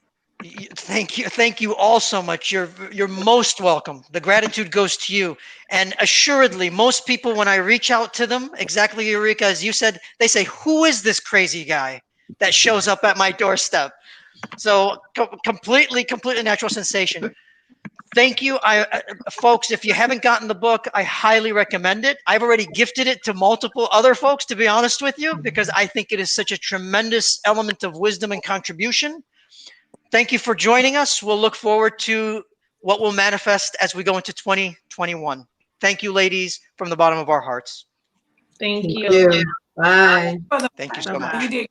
Thank you all so much. You're most welcome. The gratitude goes to you. And assuredly, most people, when I reach out to them, exactly, Eureka, as you said, they say, who is this crazy guy that shows up at my doorstep? So completely natural sensation. Thank you. Folks, if you haven't gotten the book, I highly recommend it. I've already gifted it to multiple other folks, to be honest with you, because I think it is such a tremendous element of wisdom and contribution. Thank you for joining us. We'll look forward to what will manifest as we go into 2021. Thank you, ladies, from the bottom of our hearts. Thank Thank you. you. Bye. Thank you so much. You did